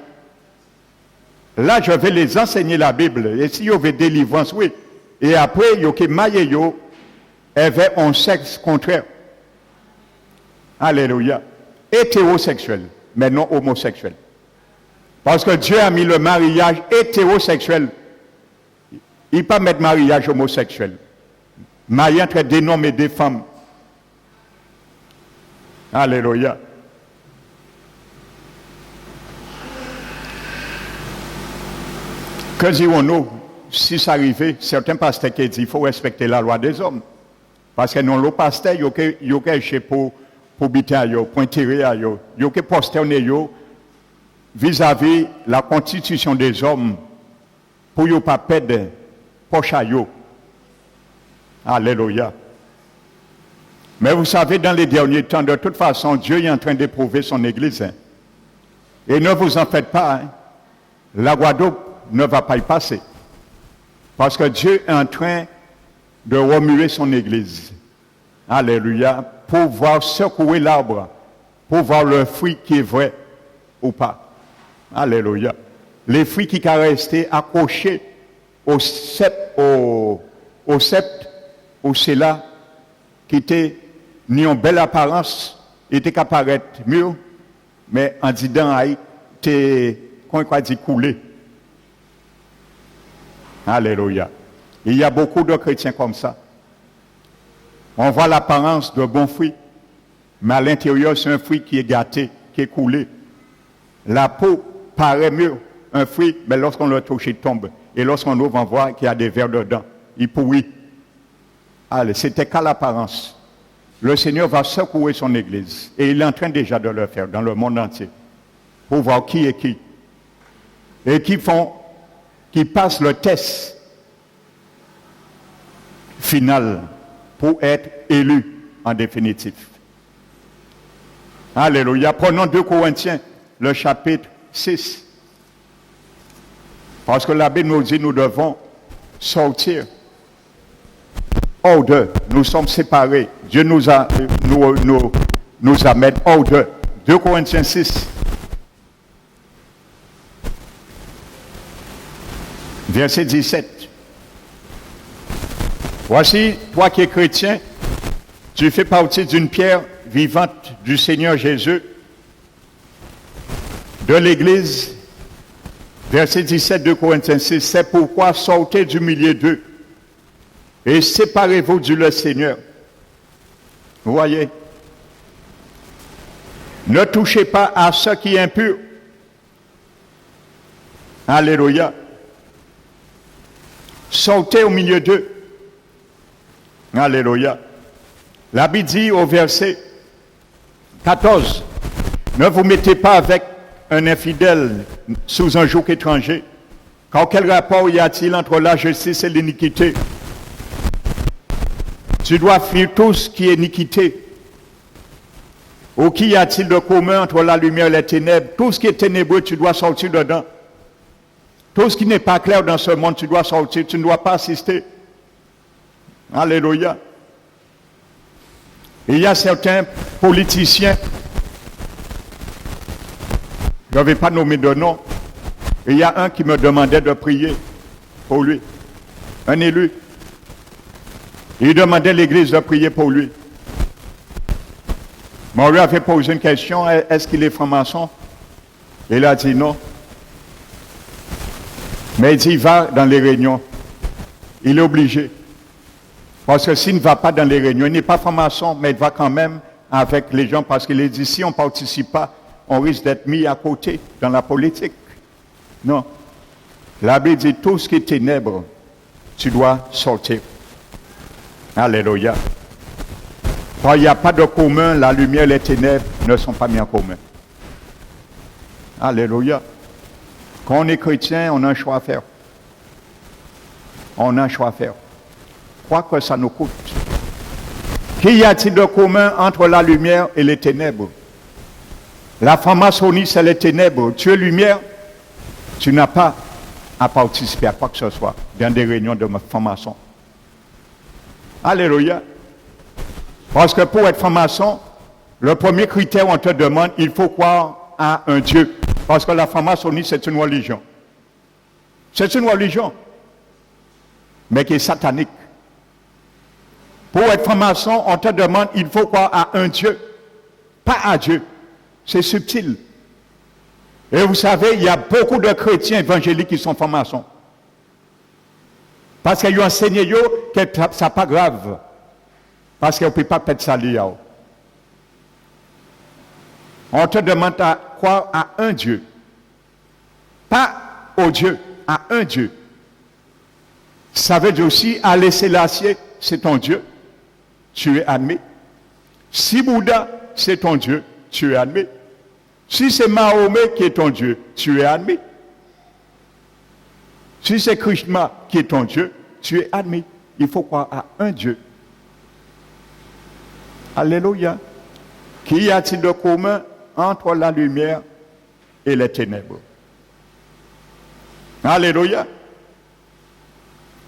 Là, je vais les enseigner la Bible. Et si vous avez délivrance, oui. Et après, vous avez maillé, avec un sexe contraire. Alléluia. Hétérosexuel, mais non homosexuel. Parce que Dieu a mis le mariage hétérosexuel. Il ne peut pas mettre mariage homosexuel. Mariage entre des hommes et des femmes. Alléluia. Que dirons-nous si ça arrivait? Certains pasteurs qui disent qu'il faut respecter la loi des hommes. Parce que non, le pasteur, il y a quelque pour biter, pour tirer, il y a posterner vis-à-vis la constitution des hommes pour ne pas perdre poche à eux. Alléluia. Mais vous savez, dans les derniers temps, de toute façon, Dieu est en train d'éprouver son Église. Hein. Et ne vous en faites pas. Hein. La Guadeloupe ne va pas y passer. Parce que Dieu est en train de remuer son Église. Alléluia. pour voir secouer l'arbre, pour voir le fruit qui est vrai ou pas. Alléluia. Les fruits qui sont restés accrochés au sceptre, ou c'est là qui était ni en belle apparence, était qu'à paraître mieux, mais en disant, était, qu'on dit, coulé. Alléluia. Il y a beaucoup de chrétiens comme ça. On voit l'apparence de bons fruits, mais à l'intérieur, c'est un fruit qui est gâté, qui est coulé. La peau paraît mieux, un fruit, mais lorsqu'on le touche, il tombe. Et lorsqu'on ouvre, on voit qu'il y a des vers dedans. Il pourrit. Allez, c'était qu'à l'apparence. Le Seigneur va secouer son Église. Et il est en train déjà de le faire dans le monde entier. Pour voir qui est qui. Et qui passent le test final pour être élus en définitive. Alléluia. Prenons 2 Corinthiens, le chapitre 6. Parce que la Bible nous dit nous devons sortir hors d'eux. Nous sommes séparés. Dieu nous amène hors d'eux. 2 Corinthiens 6. Verset 17. Voici, toi qui es chrétien, tu fais partie d'une pierre vivante du Seigneur Jésus, de l'Église. Verset 17 de Corinthiens 6. C'est pourquoi sortez du milieu d'eux et séparez-vous du Seigneur. Vous voyez? Ne touchez pas à ce qui est impur. Alléluia. Sortez au milieu d'eux. Alléluia. La Bible dit au verset 14, ne vous mettez pas avec un infidèle sous un joug étranger, car quel rapport y a-t-il entre la justice et l'iniquité? Tu dois fuir tout ce qui est iniquité. Ou qu'y a-t-il de commun entre la lumière et les ténèbres? Tout ce qui est ténébreux, tu dois sortir dedans. Tout ce qui n'est pas clair dans ce monde, tu dois sortir, tu ne dois pas assister. Alléluia. Il y a certains politiciens, je ne vais pas nommer de nom, il y a un qui me demandait de prier pour lui, un élu. Il demandait à l'église de prier pour lui. Mais on lui avait posé une question, est-ce qu'il est franc-maçon? Il a dit non. Mais il dit, il va dans les réunions. Il est obligé. Parce que s'il ne va pas dans les réunions, il n'est pas franc-maçon, mais il va quand même avec les gens, parce qu'il est dit, si on ne participe pas, on risque d'être mis à côté dans la politique. Non. La Bible dit, tout ce qui est ténèbres, tu dois sortir. Alléluia. Quand il n'y a pas de commun, la lumière et les ténèbres ne sont pas mis en commun. Alléluia. Quand on est chrétien, on a un choix à faire. On a un choix à faire. Quoi que ça nous coûte. Qu'y a-t-il de commun entre la lumière et les ténèbres? La franc-maçonnerie, c'est les ténèbres. Tu es lumière, tu n'as pas à participer à quoi que ce soit dans des réunions de franc-maçons. Alléluia. Parce que pour être franc-maçon, le premier critère on te demande, il faut croire à un Dieu. Parce que la franc-maçonnerie, c'est une religion. C'est une religion, mais qui est satanique. Pour être franc-maçon, on te demande, il faut croire à un Dieu, pas à Dieu. C'est subtil. Et vous savez, il y a beaucoup de chrétiens évangéliques qui sont francs-maçons. Parce qu'ils ont enseigné que ça n'est pas grave. Parce qu'on ne peut pas perdre ça là. On te demande à croire à un Dieu. Pas au Dieu, à un Dieu. Ça veut dire aussi, Haïlé Sélassié, c'est ton Dieu. Tu es admis. Si Bouddha, c'est ton Dieu, tu es admis. Si c'est Mahomet qui est ton Dieu, tu es admis. Si c'est Krishna qui est ton Dieu, tu es admis. Il faut croire à un Dieu. Alléluia. Qu'y a-t-il de commun entre la lumière et les ténèbres? Alléluia.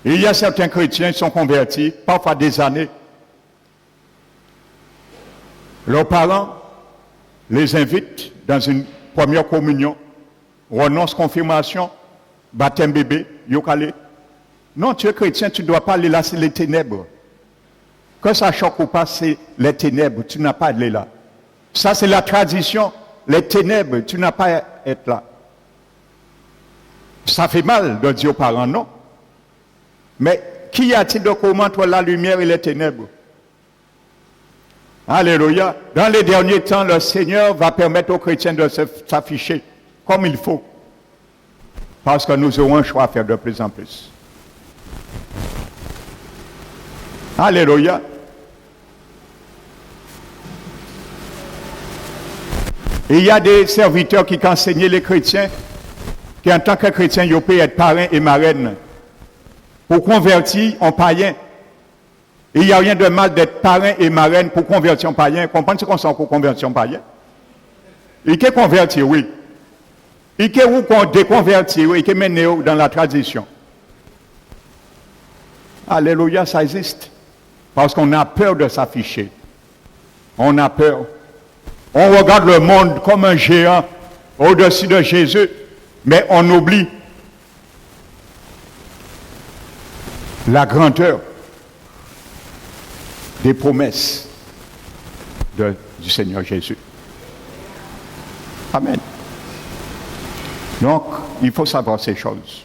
Il y a certains chrétiens qui sont convertis, parfois des années. Leurs parents les invitent dans une première communion, renonce, confirmation, baptême bébé, yokale. Non, tu es chrétien, tu ne dois pas aller là, c'est les ténèbres. Que ça choque ou pas, c'est les ténèbres, tu n'as pas à aller là. Ça, c'est la tradition, les ténèbres, tu n'as pas à être là. Ça fait mal de dire aux parents non. Mais qu'y a-t-il de commun entre la lumière et les ténèbres? Alléluia. Dans les derniers temps, le Seigneur va permettre aux chrétiens de s'afficher comme il faut. Parce que nous aurons un choix à faire de plus en plus. Alléluia. Et il y a des serviteurs qui enseignent les chrétiens qui en tant que chrétiens, ils peuvent être parrains et marraines pour convertir en païen. Et il n'y a rien de mal d'être parrain et marraine pour convertir en païen. Comprenez ce qu'on sent pour convertir en païen? Il peut convertir, oui. Il peut vous déconvertir, oui. Il peut mener dans la tradition. Alléluia, ça existe. Parce qu'on a peur de s'afficher. On a peur. On regarde le monde comme un géant au-dessus de Jésus, mais on oublie la grandeur des promesses du Seigneur Jésus. Amen. Donc, il faut savoir ces choses.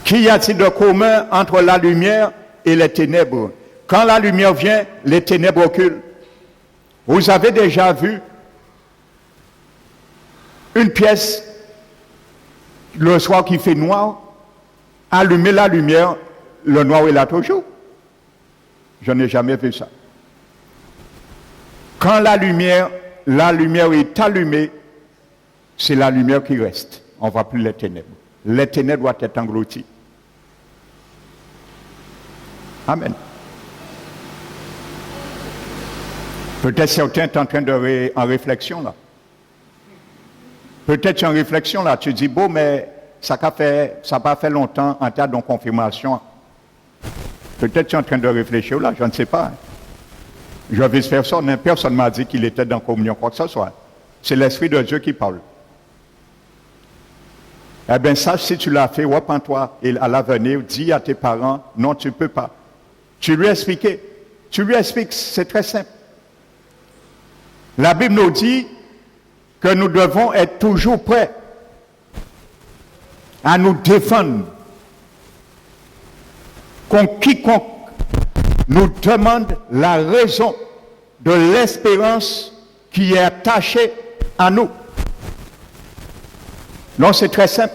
Qu'y a-t-il de commun entre la lumière et les ténèbres? Quand la lumière vient, les ténèbres reculent. Vous avez déjà vu une pièce le soir qui fait noir, allumer la lumière, le noir est là toujours. Je n'ai jamais vu ça. Quand la lumière est allumée, c'est la lumière qui reste. On ne voit plus les ténèbres. Les ténèbres doivent être englouties. Amen. Peut-être certains sont en train en réflexion là. Peut-être tu es en réflexion là. Tu dis, bon, mais ça n'a pas fait longtemps en termes de confirmation. Peut-être tu es en train de réfléchir là, je ne sais pas. Je vis personne. Personne ne m'a dit qu'il était dans communion, quoi que ce soit. C'est l'Esprit de Dieu qui parle. Eh bien, sache si tu l'as fait, repens-toi et à l'avenir, dis à tes parents, non, tu ne peux pas. Tu lui expliques, c'est très simple. La Bible nous dit que nous devons être toujours prêts à nous défendre. Quiconque nous demande la raison de l'espérance qui est attachée à nous. Non, c'est très simple.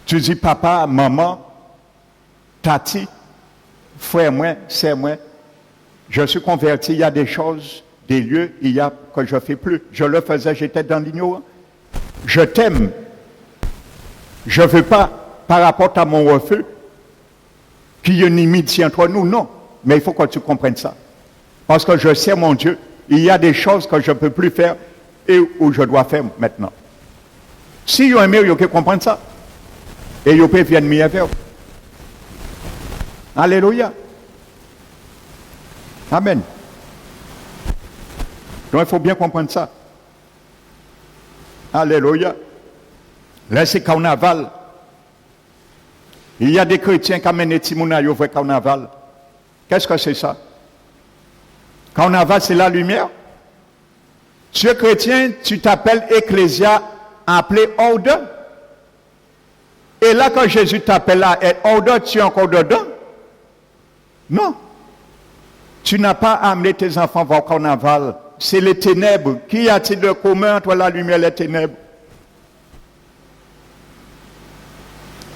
Tu dis papa, maman, tati, frère moi, sœur moi, je suis converti, il y a des choses, des lieux, il y a que je ne fais plus. Je le faisais, j'étais dans l'ignorance. Je t'aime. Je ne veux pas, par rapport à mon refus, qu'il y ait une inimitié entre nous, non. Mais il faut que tu comprennes ça. Parce que je sais, mon Dieu, il y a des choses que je ne peux plus faire et où je dois faire maintenant. Si vous aimez, vous pouvez comprendre ça. Et vous pouvez venir m'y faire. Alléluia. Amen. Donc il faut bien comprendre ça. Alléluia. Là, c'est carnaval. Il y a des chrétiens qui amènent les Timouna au vrai carnaval. Qu'est-ce que c'est ça? Carnaval, c'est la lumière. Tu es chrétien, tu t'appelles Ecclésia, appelé ordre. Et là, quand Jésus t'appelle à être ordre, tu es encore dedans? Non. Tu n'as pas amené tes enfants voir le carnaval. C'est les ténèbres. Qu'y a-t-il de commun entre la lumière et les ténèbres?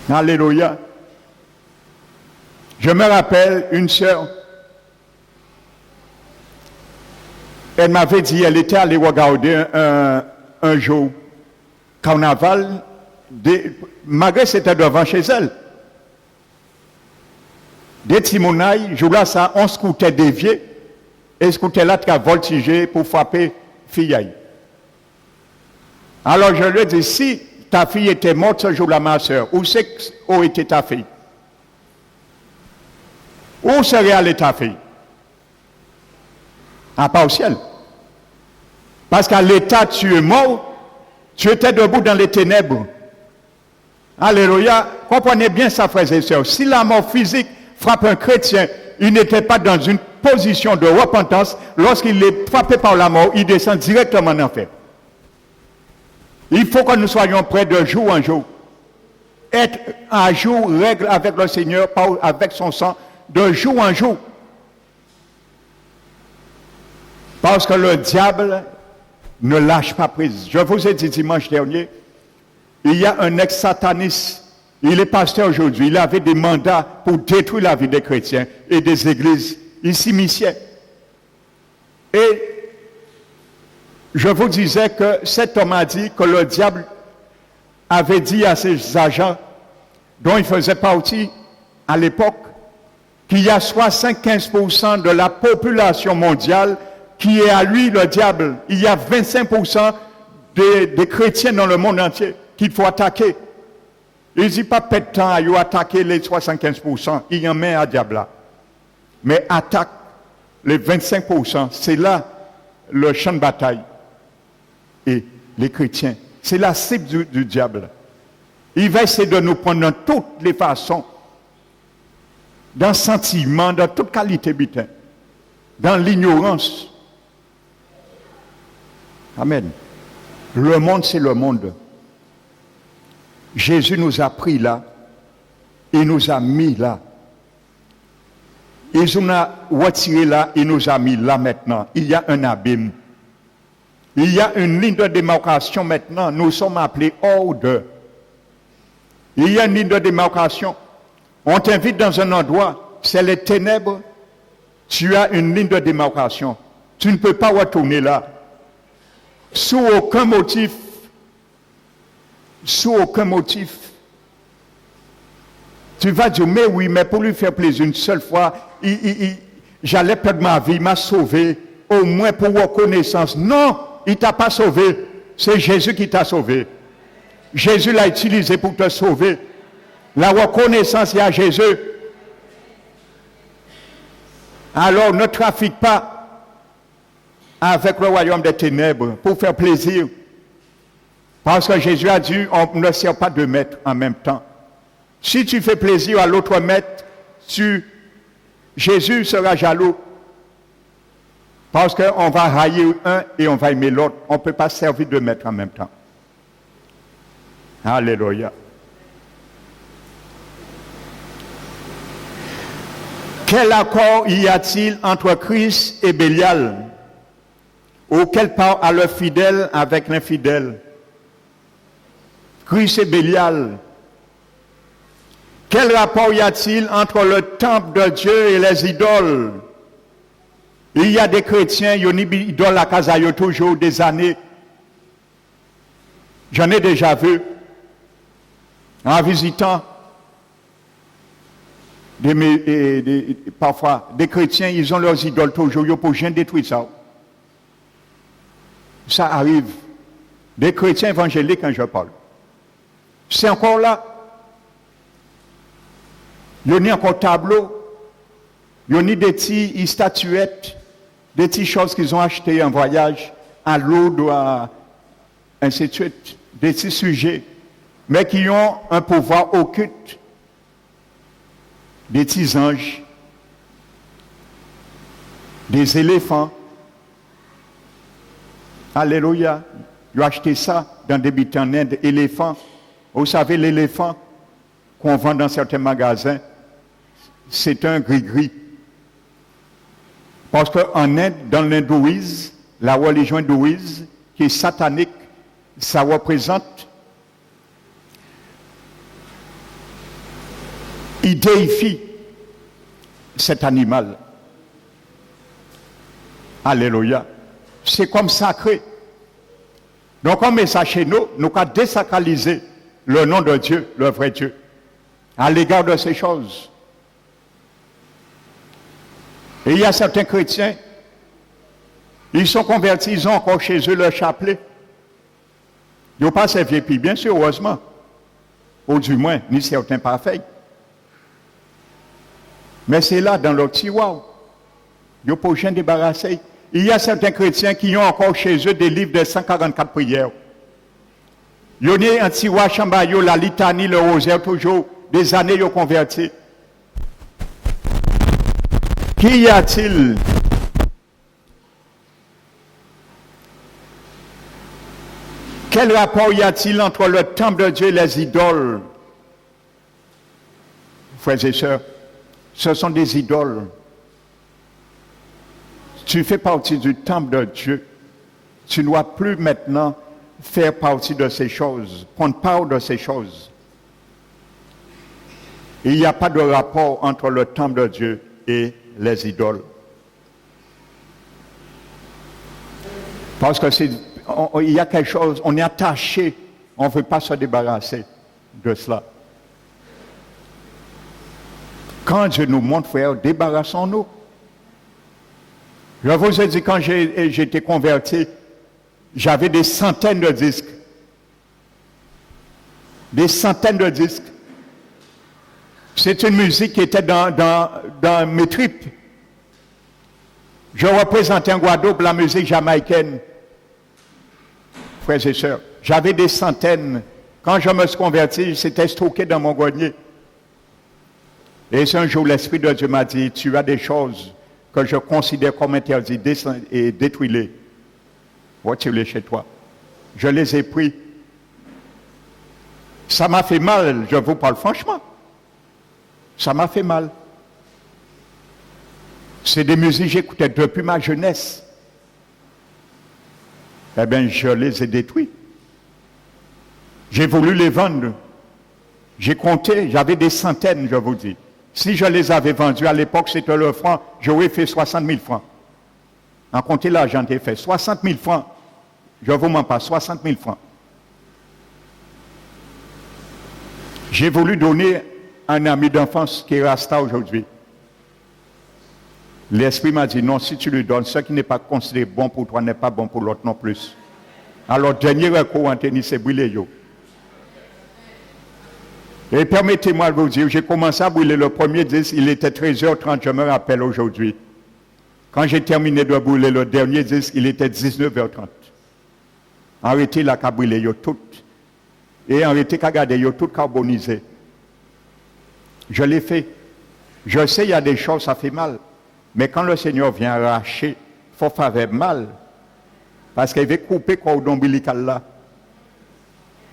Alléluia. Je me rappelle une sœur, elle m'avait dit, elle était allée regarder un jour carnaval, malgré c'était devant chez elle. Des Timonailles, jour-là, ça, on scoutait dévié, et scoutait là, qui a voltigé pour frapper fille. Alors je lui ai dit, si ta fille était morte ce jour-là, ma soeur, où c'est où était ta fille? Où serait allée ta fille? Pas au ciel. Parce qu'à l'état, tu es mort, tu étais debout dans les ténèbres. Alléluia. Comprenez bien ça, frères et sœurs. Si la mort physique frappe un chrétien, il n'était pas dans une position de repentance. Lorsqu'il est frappé par la mort, il descend directement en enfer. Il faut que nous soyons prêts de jour en jour. Être à jour, règle avec le Seigneur, avec son sang, de jour en jour. Parce que le diable ne lâche pas prise. Je vous ai dit dimanche dernier, il y a un ex-sataniste, il est pasteur aujourd'hui, il avait des mandats pour détruire la vie des chrétiens et des églises. Il s'immisçait. Et je vous disais que cet homme a dit que le diable avait dit à ses agents, dont il faisait partie à l'époque, qu'il y a 75% de la population mondiale qui est à lui le diable. Il y a 25% des chrétiens dans le monde entier qu'il faut attaquer. Il ne dit pas de temps à attaquer les 75%, il y en met à diable là. Mais attaque les 25%, c'est là le champ de bataille. Et les chrétiens, c'est la cible du diable. Il va essayer de nous prendre dans toutes les façons, dans le sentiment, dans toute qualité butin, dans l'ignorance. Amen. Le monde, c'est le monde. Jésus nous a pris là, il nous a mis là. Il nous a retiré là, il nous a mis là maintenant. Il y a un abîme. Il y a une ligne de démarcation maintenant. Nous sommes appelés hors de. Il y a une ligne de démarcation. On t'invite dans un endroit, c'est les ténèbres. Tu as une ligne de démarcation. Tu ne peux pas retourner là. Sous aucun motif. Sous aucun motif. Tu vas dire, mais oui, mais pour lui faire plaisir une seule fois, j'allais perdre ma vie, il m'a sauvé, au moins pour reconnaissance. Non, il ne t'a pas sauvé. C'est Jésus qui t'a sauvé. Jésus l'a utilisé pour te sauver. La reconnaissance, il y a Jésus. Alors, ne trafique pas avec le royaume des ténèbres pour faire plaisir. Parce que Jésus a dit, on ne sert pas deux maîtres en même temps. Si tu fais plaisir à l'autre maître, Jésus sera jaloux. Parce qu'on va haïr un et on va aimer l'autre. On ne peut pas servir deux maîtres en même temps. Alléluia. Quel accord y a-t-il entre Christ et Bélial? Ou quelle part a le fidèle avec l'infidèle? Christ et Bélial. Quel rapport y a-t-il entre le temple de Dieu et les idoles? Il y a des chrétiens, ils ont des idoles à Kazayo toujours des années. J'en ai déjà vu en visitant parfois des chrétiens, ils ont leurs idoles toujours, ils pour jamais détruire ça. Ça arrive. Des chrétiens évangéliques quand je parle. C'est encore là. Il y a encore tableau, il y a des petites statuettes, des petites choses qu'ils ont achetées en voyage, à Lourdes, ainsi de suite, des petits sujets, mais qui ont un pouvoir occulte, des petits anges, des éléphants. Alléluia. Ils ont acheté ça dans des boutiques en Inde, éléphants. Vous savez, l'éléphant qu'on vend dans certains magasins, c'est un gris-gris. Parce qu'en Inde, dans l'hindouisme, la religion hindouiste, qui est satanique, ça représente, il déifie cet animal. Alléluia. C'est comme sacré. Donc on met ça chez nous, nous avons désacralisé le nom de Dieu, le vrai Dieu, à l'égard de ces choses. Et il y a certains chrétiens, ils sont convertis, ils ont encore chez eux le chapelet. Ils n'ont pas servi, puis bien sûr, heureusement, ou du moins, ni certains parfaits. Mais c'est là, dans leur tiroir. Ils n'ont pas jamais débarrassé. il y a certains chrétiens qui ont encore chez eux des livres de 144 prières. Ils ont un tiroir chambayo, la litanie, le rosaire, toujours des années ils ont converti. Qu'y a-t-il? Quel rapport y a-t-il entre le temple de Dieu et les idoles? Frères et sœurs, ce sont des idoles. Tu fais partie du temple de Dieu. Tu ne dois plus maintenant faire partie de ces choses, prendre part de ces choses. Il n'y a pas de rapport entre le temple de Dieu et les idoles. Parce que il y a quelque chose, on est attaché, on ne veut pas se débarrasser de cela. Quand Dieu nous montre, frère, débarrassons-nous. Je vous ai dit, quand j'ai été converti, j'avais des centaines de disques. Des centaines de disques. C'est une musique qui était dans mes tripes. Je représentais en Guadeloupe la musique jamaïcaine. Frères et sœurs, j'avais des centaines. Quand je me suis converti, c'était stocké dans mon grenier. Et un jour, l'Esprit de Dieu m'a dit, tu as des choses que je considère comme interdites et détruis-les. Retire-les chez toi. Je les ai pris. Ça m'a fait mal, je vous parle franchement. Ça m'a fait mal. C'est des musiques que j'écoutais depuis ma jeunesse. Eh bien, je les ai détruits. J'ai voulu les vendre. J'ai compté, j'avais des centaines, je vous dis. Si je les avais vendus, à l'époque, c'était le franc, j'aurais fait 60 000 francs. En compter l'argent, j'ai fait 60 000 francs. Je ne vous mens pas, 60 000 francs. J'ai voulu donner à un ami d'enfance qui est Rasta aujourd'hui. L'Esprit m'a dit, non, si tu lui donnes, ce qui n'est pas considéré bon pour toi n'est pas bon pour l'autre non plus. Alors, dernier recours en tennis, c'est brûler yo. Et permettez-moi de vous dire, j'ai commencé à brûler le premier disque, il était 13h30, je me rappelle aujourd'hui. Quand j'ai terminé de brûler le dernier disque, il était 19h30. Arrêtez la qu'à brûler yo toutes. Et arrêtez qu'à garder yo toutes carbonisées. Je l'ai fait. Je sais, il y a des choses, ça fait mal. Mais quand le Seigneur vient arracher, il faut faire mal. Parce qu'il veut couper le cordon ombilical là.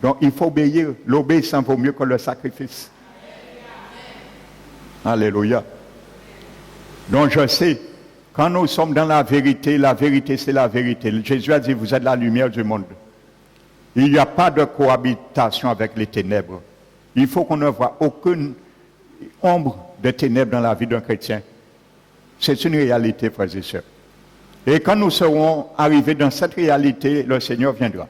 Donc il faut obéir. L'obéissance vaut mieux que le sacrifice. Alléluia. Donc je sais, quand nous sommes dans la vérité c'est la vérité. Jésus a dit, vous êtes la lumière du monde. Il n'y a pas de cohabitation avec les ténèbres. Il faut qu'on ne voit aucune ombre de ténèbres dans la vie d'un chrétien. C'est une réalité, frères et sœurs. Et quand nous serons arrivés dans cette réalité, le Seigneur viendra.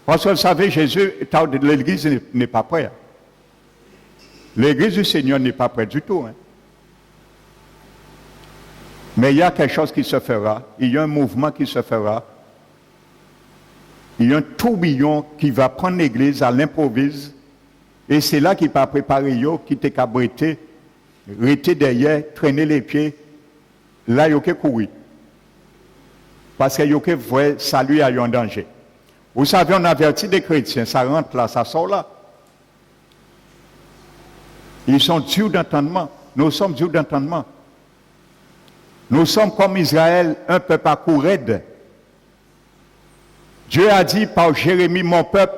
Parce que vous savez, Jésus, l'église n'est pas prête. L'église du Seigneur n'est pas prête du tout. Hein. Mais il y a quelque chose qui se fera. Il y a un mouvement qui se fera. Il y a un tourbillon qui va prendre l'église à l'improvise. Et c'est là qu'il va préparer yo, qui t'est cabrité, rester derrière, traîner les pieds. Là, il y a courir. Parce qu'il y a vrai salut à un danger. Vous savez, on avertit des chrétiens, ça rentre là, ça sort là. Ils sont durs d'entendement. Nous sommes durs d'entendement. Nous sommes comme Israël, un peuple à cou raide. Dieu a dit par Jérémie, mon peuple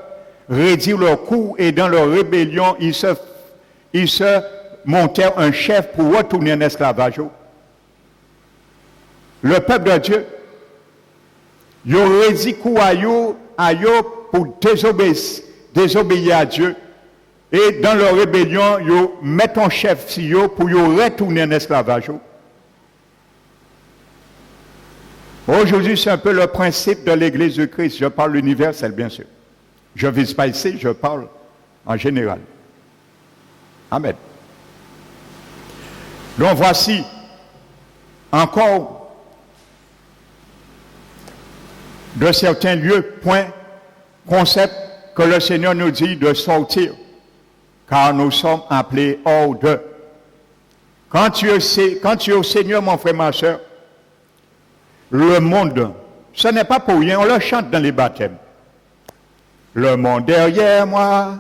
réduire leur cou et dans leur rébellion, ils se montèrent un chef pour retourner en esclavage. Le peuple de Dieu, ils ont réduit cou à eux pour désobéir à Dieu. Et dans leur rébellion, ils mettent un chef sur eux pour retourner en esclavage. Aujourd'hui, c'est un peu le principe de l'Église de Christ. Je parle universel, bien sûr. Je ne vise pas ici, je parle en général. Amen. Donc voici encore de certains lieux, points, concepts que le Seigneur nous dit de sortir, car nous sommes appelés hors d'eux. Quand tu es au Seigneur, mon frère, ma soeur, le monde, ce n'est pas pour rien, on le chante dans les baptêmes. Le monde derrière moi.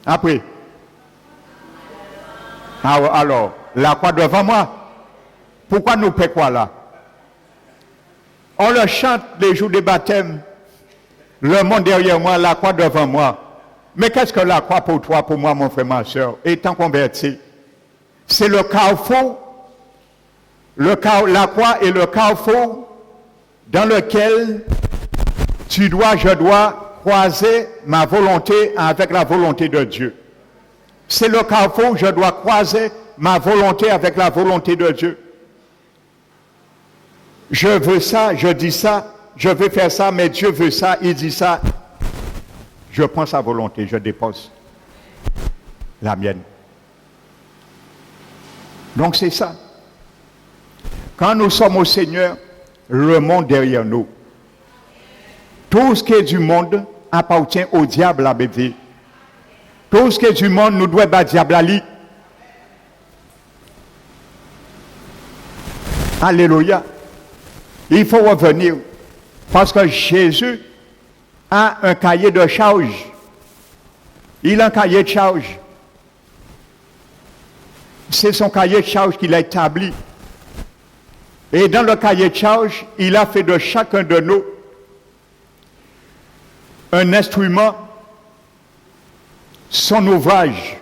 Après. Alors, la croix devant moi. Pourquoi nous paie quoi là? On le chante les jours des baptêmes. Le monde derrière moi, la croix devant moi. Mais qu'est-ce que la croix pour toi, pour moi, mon frère, ma soeur, étant converti? C'est le carrefour, la croix est le carrefour dans lequel je dois croiser ma volonté avec la volonté de Dieu. C'est le carrefour, je dois croiser ma volonté avec la volonté de Dieu. Je veux ça, je dis ça, je veux faire ça, mais Dieu veut ça, il dit ça. Je prends sa volonté, je dépose la mienne. Donc c'est ça. Quand nous sommes au Seigneur, le monde derrière nous. Tout ce qui est du monde appartient au diable à bébé. Tout ce qui est du monde nous doit être diable à lui. Alléluia. Il faut revenir. Parce que Jésus a un cahier de charge. Il a un cahier de charge. C'est son cahier de charge qu'il a établi. Et dans le cahier de charge, il a fait de chacun de nous un instrument, son ouvrage.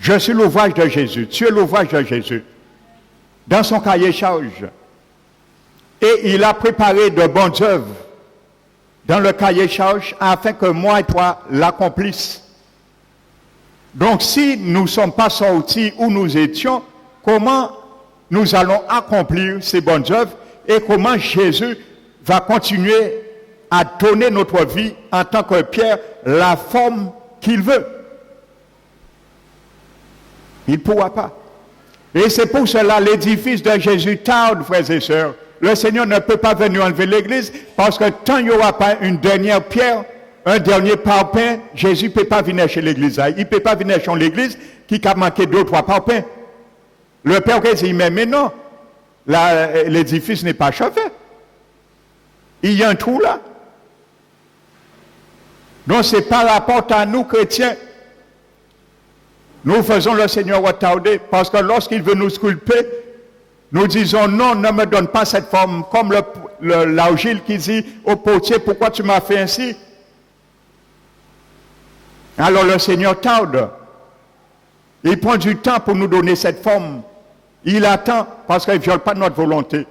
Je suis l'ouvrage de Jésus. Tu es l'ouvrage de Jésus. Dans son cahier de charge. Et il a préparé de bonnes œuvres dans le cahier de charge afin que moi et toi l'accomplissions. Donc si nous ne sommes pas sortis où nous étions, comment nous allons accomplir ces bonnes œuvres et comment Jésus va continuer à donner notre vie en tant que pierre la forme qu'il veut? Il ne pourra pas. Et c'est pour cela l'édifice de Jésus tarde, frères et sœurs. Le Seigneur ne peut pas venir enlever l'église parce que tant il n'y aura pas une dernière pierre, un dernier parpaing, Jésus ne peut pas venir chez l'église. Il ne peut pas venir chez l'église qui a manqué 2 ou 3 parpaings. Le Père dit, mais non, l'édifice n'est pas achevé. Il y a un trou là. Donc c'est par rapport à nous chrétiens. Nous faisons le Seigneur retarder parce que lorsqu'il veut nous sculpter, nous disons non, ne me donne pas cette forme. Comme l'argile qui dit au potier, pourquoi tu m'as fait ainsi? Alors le Seigneur tarde. Il prend du temps pour nous donner cette forme. Il attend parce qu'il ne viole pas notre volonté.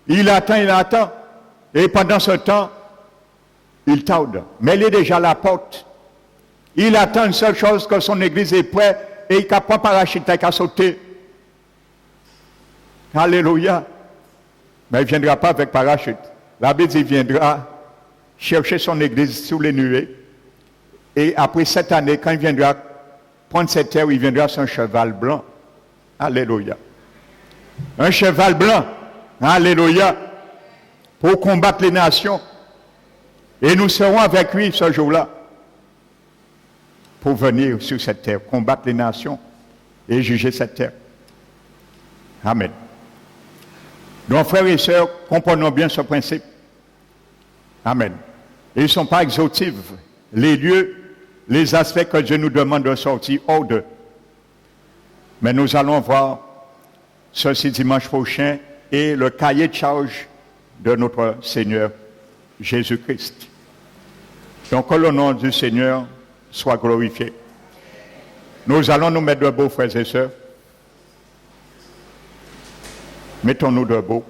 Il attend. Et pendant ce temps, il tarde. Mais il est déjà à la porte. Il attend une seule chose, que son église est prête et il ne prend pas l'architecte à sauter. Alléluia. Mais il ne viendra pas avec parachute. La Bible dit, il viendra chercher son église sous les nuées. Et après 7 années, quand il viendra prendre cette terre, il viendra sur un cheval blanc. Alléluia. Un cheval blanc. Alléluia. Pour combattre les nations. Et nous serons avec lui ce jour-là. Pour venir sur cette terre, combattre les nations et juger cette terre. Amen. Donc, frères et sœurs, comprenons bien ce principe. Amen. Ils ne sont pas exhaustifs. Les lieux, les aspects que Dieu nous demande de sortir hors d'eux. Mais nous allons voir ceci dimanche prochain et le cahier de charge de notre Seigneur Jésus-Christ. Donc, que le nom du Seigneur soit glorifié. Nous allons nous mettre debout, frères et sœurs. Mettons-nous debout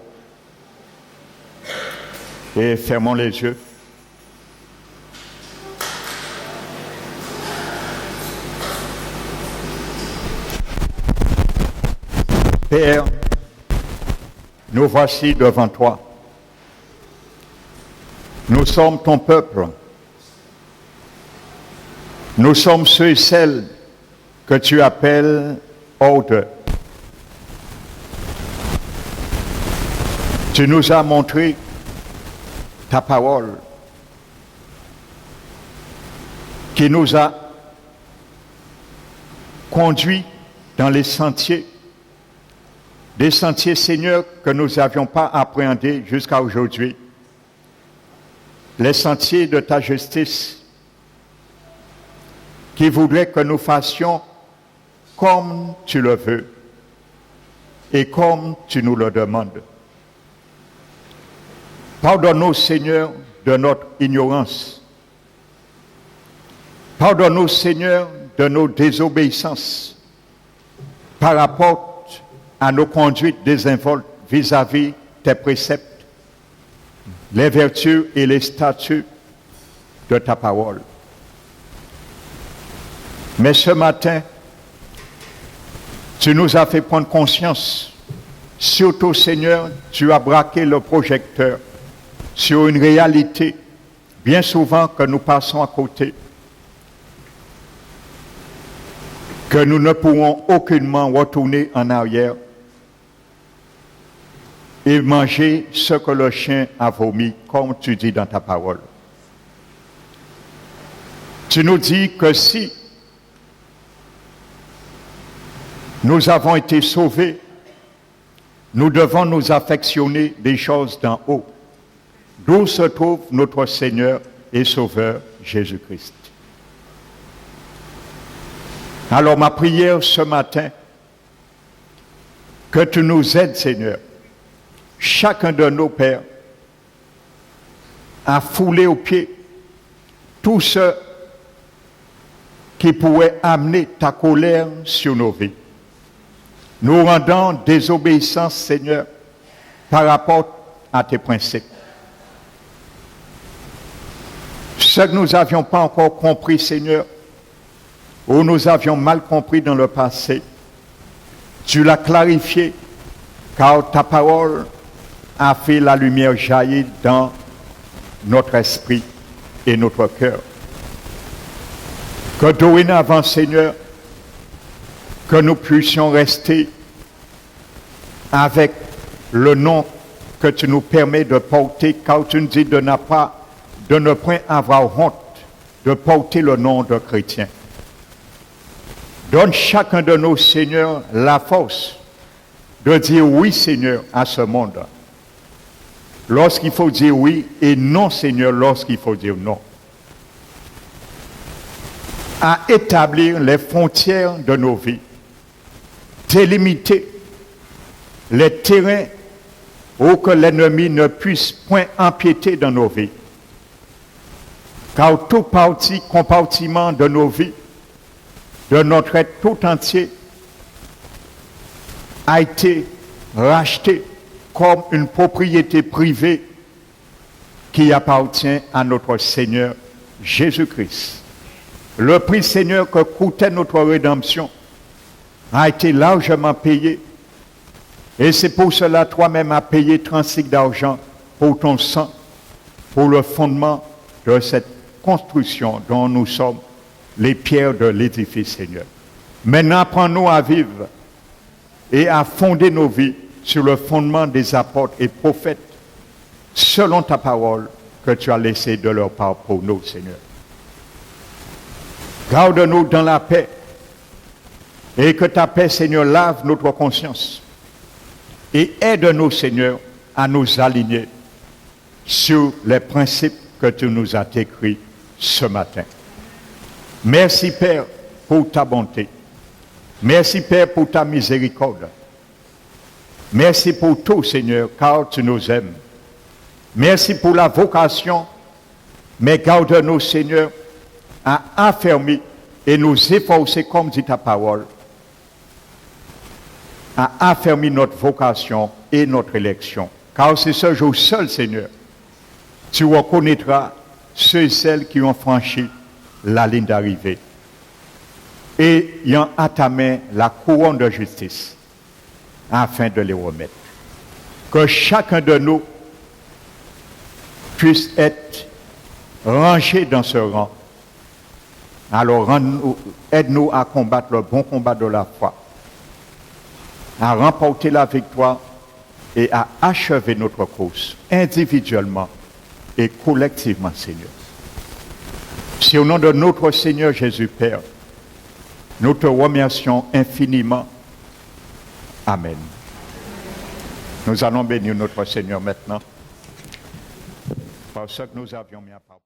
et fermons les yeux. Père, nous voici devant toi. Nous sommes ton peuple. Nous sommes ceux et celles que tu appelles ordres. Tu nous as montré ta parole qui nous a conduits dans les sentiers Des sentiers, Seigneur, que nous n'avions pas appréhendés jusqu'à aujourd'hui. Les sentiers de ta justice qui voudraient que nous fassions comme tu le veux et comme tu nous le demandes. Pardonne-nous, Seigneur, de notre ignorance. Pardonne-nous, Seigneur, de nos désobéissances par rapport à nos conduites désinvoltes vis-à-vis tes préceptes, les vertus et les statuts de ta parole. Mais ce matin, tu nous as fait prendre conscience, surtout Seigneur, tu as braqué le projecteur sur une réalité bien souvent que nous passons à côté, que nous ne pourrons aucunement retourner en arrière et manger ce que le chien a vomi, comme tu dis dans ta parole. Tu nous dis que si nous avons été sauvés, nous devons nous affectionner des choses d'en haut, d'où se trouve notre Seigneur et Sauveur Jésus-Christ. Alors ma prière ce matin, que tu nous aides, Seigneur, chacun de nos pères, à fouler aux pieds tout ce qui pourrait amener ta colère sur nos vies. Nous rendons désobéissance, Seigneur, par rapport à tes principes. Ce que nous n'avions pas encore compris, Seigneur, ou nous avions mal compris dans le passé, tu l'as clarifié, car ta parole a fait la lumière jaillir dans notre esprit et notre cœur. Que dorénavant, Seigneur, que nous puissions rester avec le nom que tu nous permets de porter, car tu nous dis de ne point avoir honte de porter le nom de chrétien. Donne chacun de nos, Seigneur, la force de dire oui, Seigneur, à ce monde. Lorsqu'il faut dire oui et non, Seigneur, lorsqu'il faut dire non. À établir les frontières de nos vies, délimiter les terrains où que l'ennemi ne puisse point empiéter dans nos vies. Car tout compartiment de nos vies, de notre être tout entier, a été racheté comme une propriété privée qui appartient à notre Seigneur Jésus-Christ. Le prix, Seigneur, que coûtait notre rédemption a été largement payé. Et c'est pour cela, toi-même, as payé 30 cycles d'argent pour ton sang, pour le fondement de cette construction dont nous sommes les pierres de l'édifice, Seigneur. Maintenant, apprends-nous à vivre et à fonder nos vies sur le fondement des apôtres et prophètes, selon ta parole que tu as laissée de leur part pour nous, Seigneur. Garde-nous dans la paix et que ta paix, Seigneur, lave notre conscience et aide-nous, Seigneur, à nous aligner sur les principes que tu nous as écrits ce matin. Merci, Père, pour ta bonté. Merci, Père, pour ta miséricorde. Merci pour tout, Seigneur, car tu nous aimes. Merci pour la vocation, mais garde-nous, Seigneur, à affermir et nous efforcer, comme dit ta parole, à affermir notre vocation et notre élection. Car c'est ce jour seul, Seigneur, tu reconnaîtras ceux et celles qui ont franchi la ligne d'arrivée et ayant à ta main la couronne de justice afin de les remettre. Que chacun de nous puisse être rangé dans ce rang. Alors aide-nous à combattre le bon combat de la foi, à remporter la victoire et à achever notre course individuellement et collectivement, Seigneur. C'est au nom de notre Seigneur Jésus, Père, nous te remercions infiniment. Amen. Nous allons bénir notre Seigneur maintenant, parce que nous avions mis à part.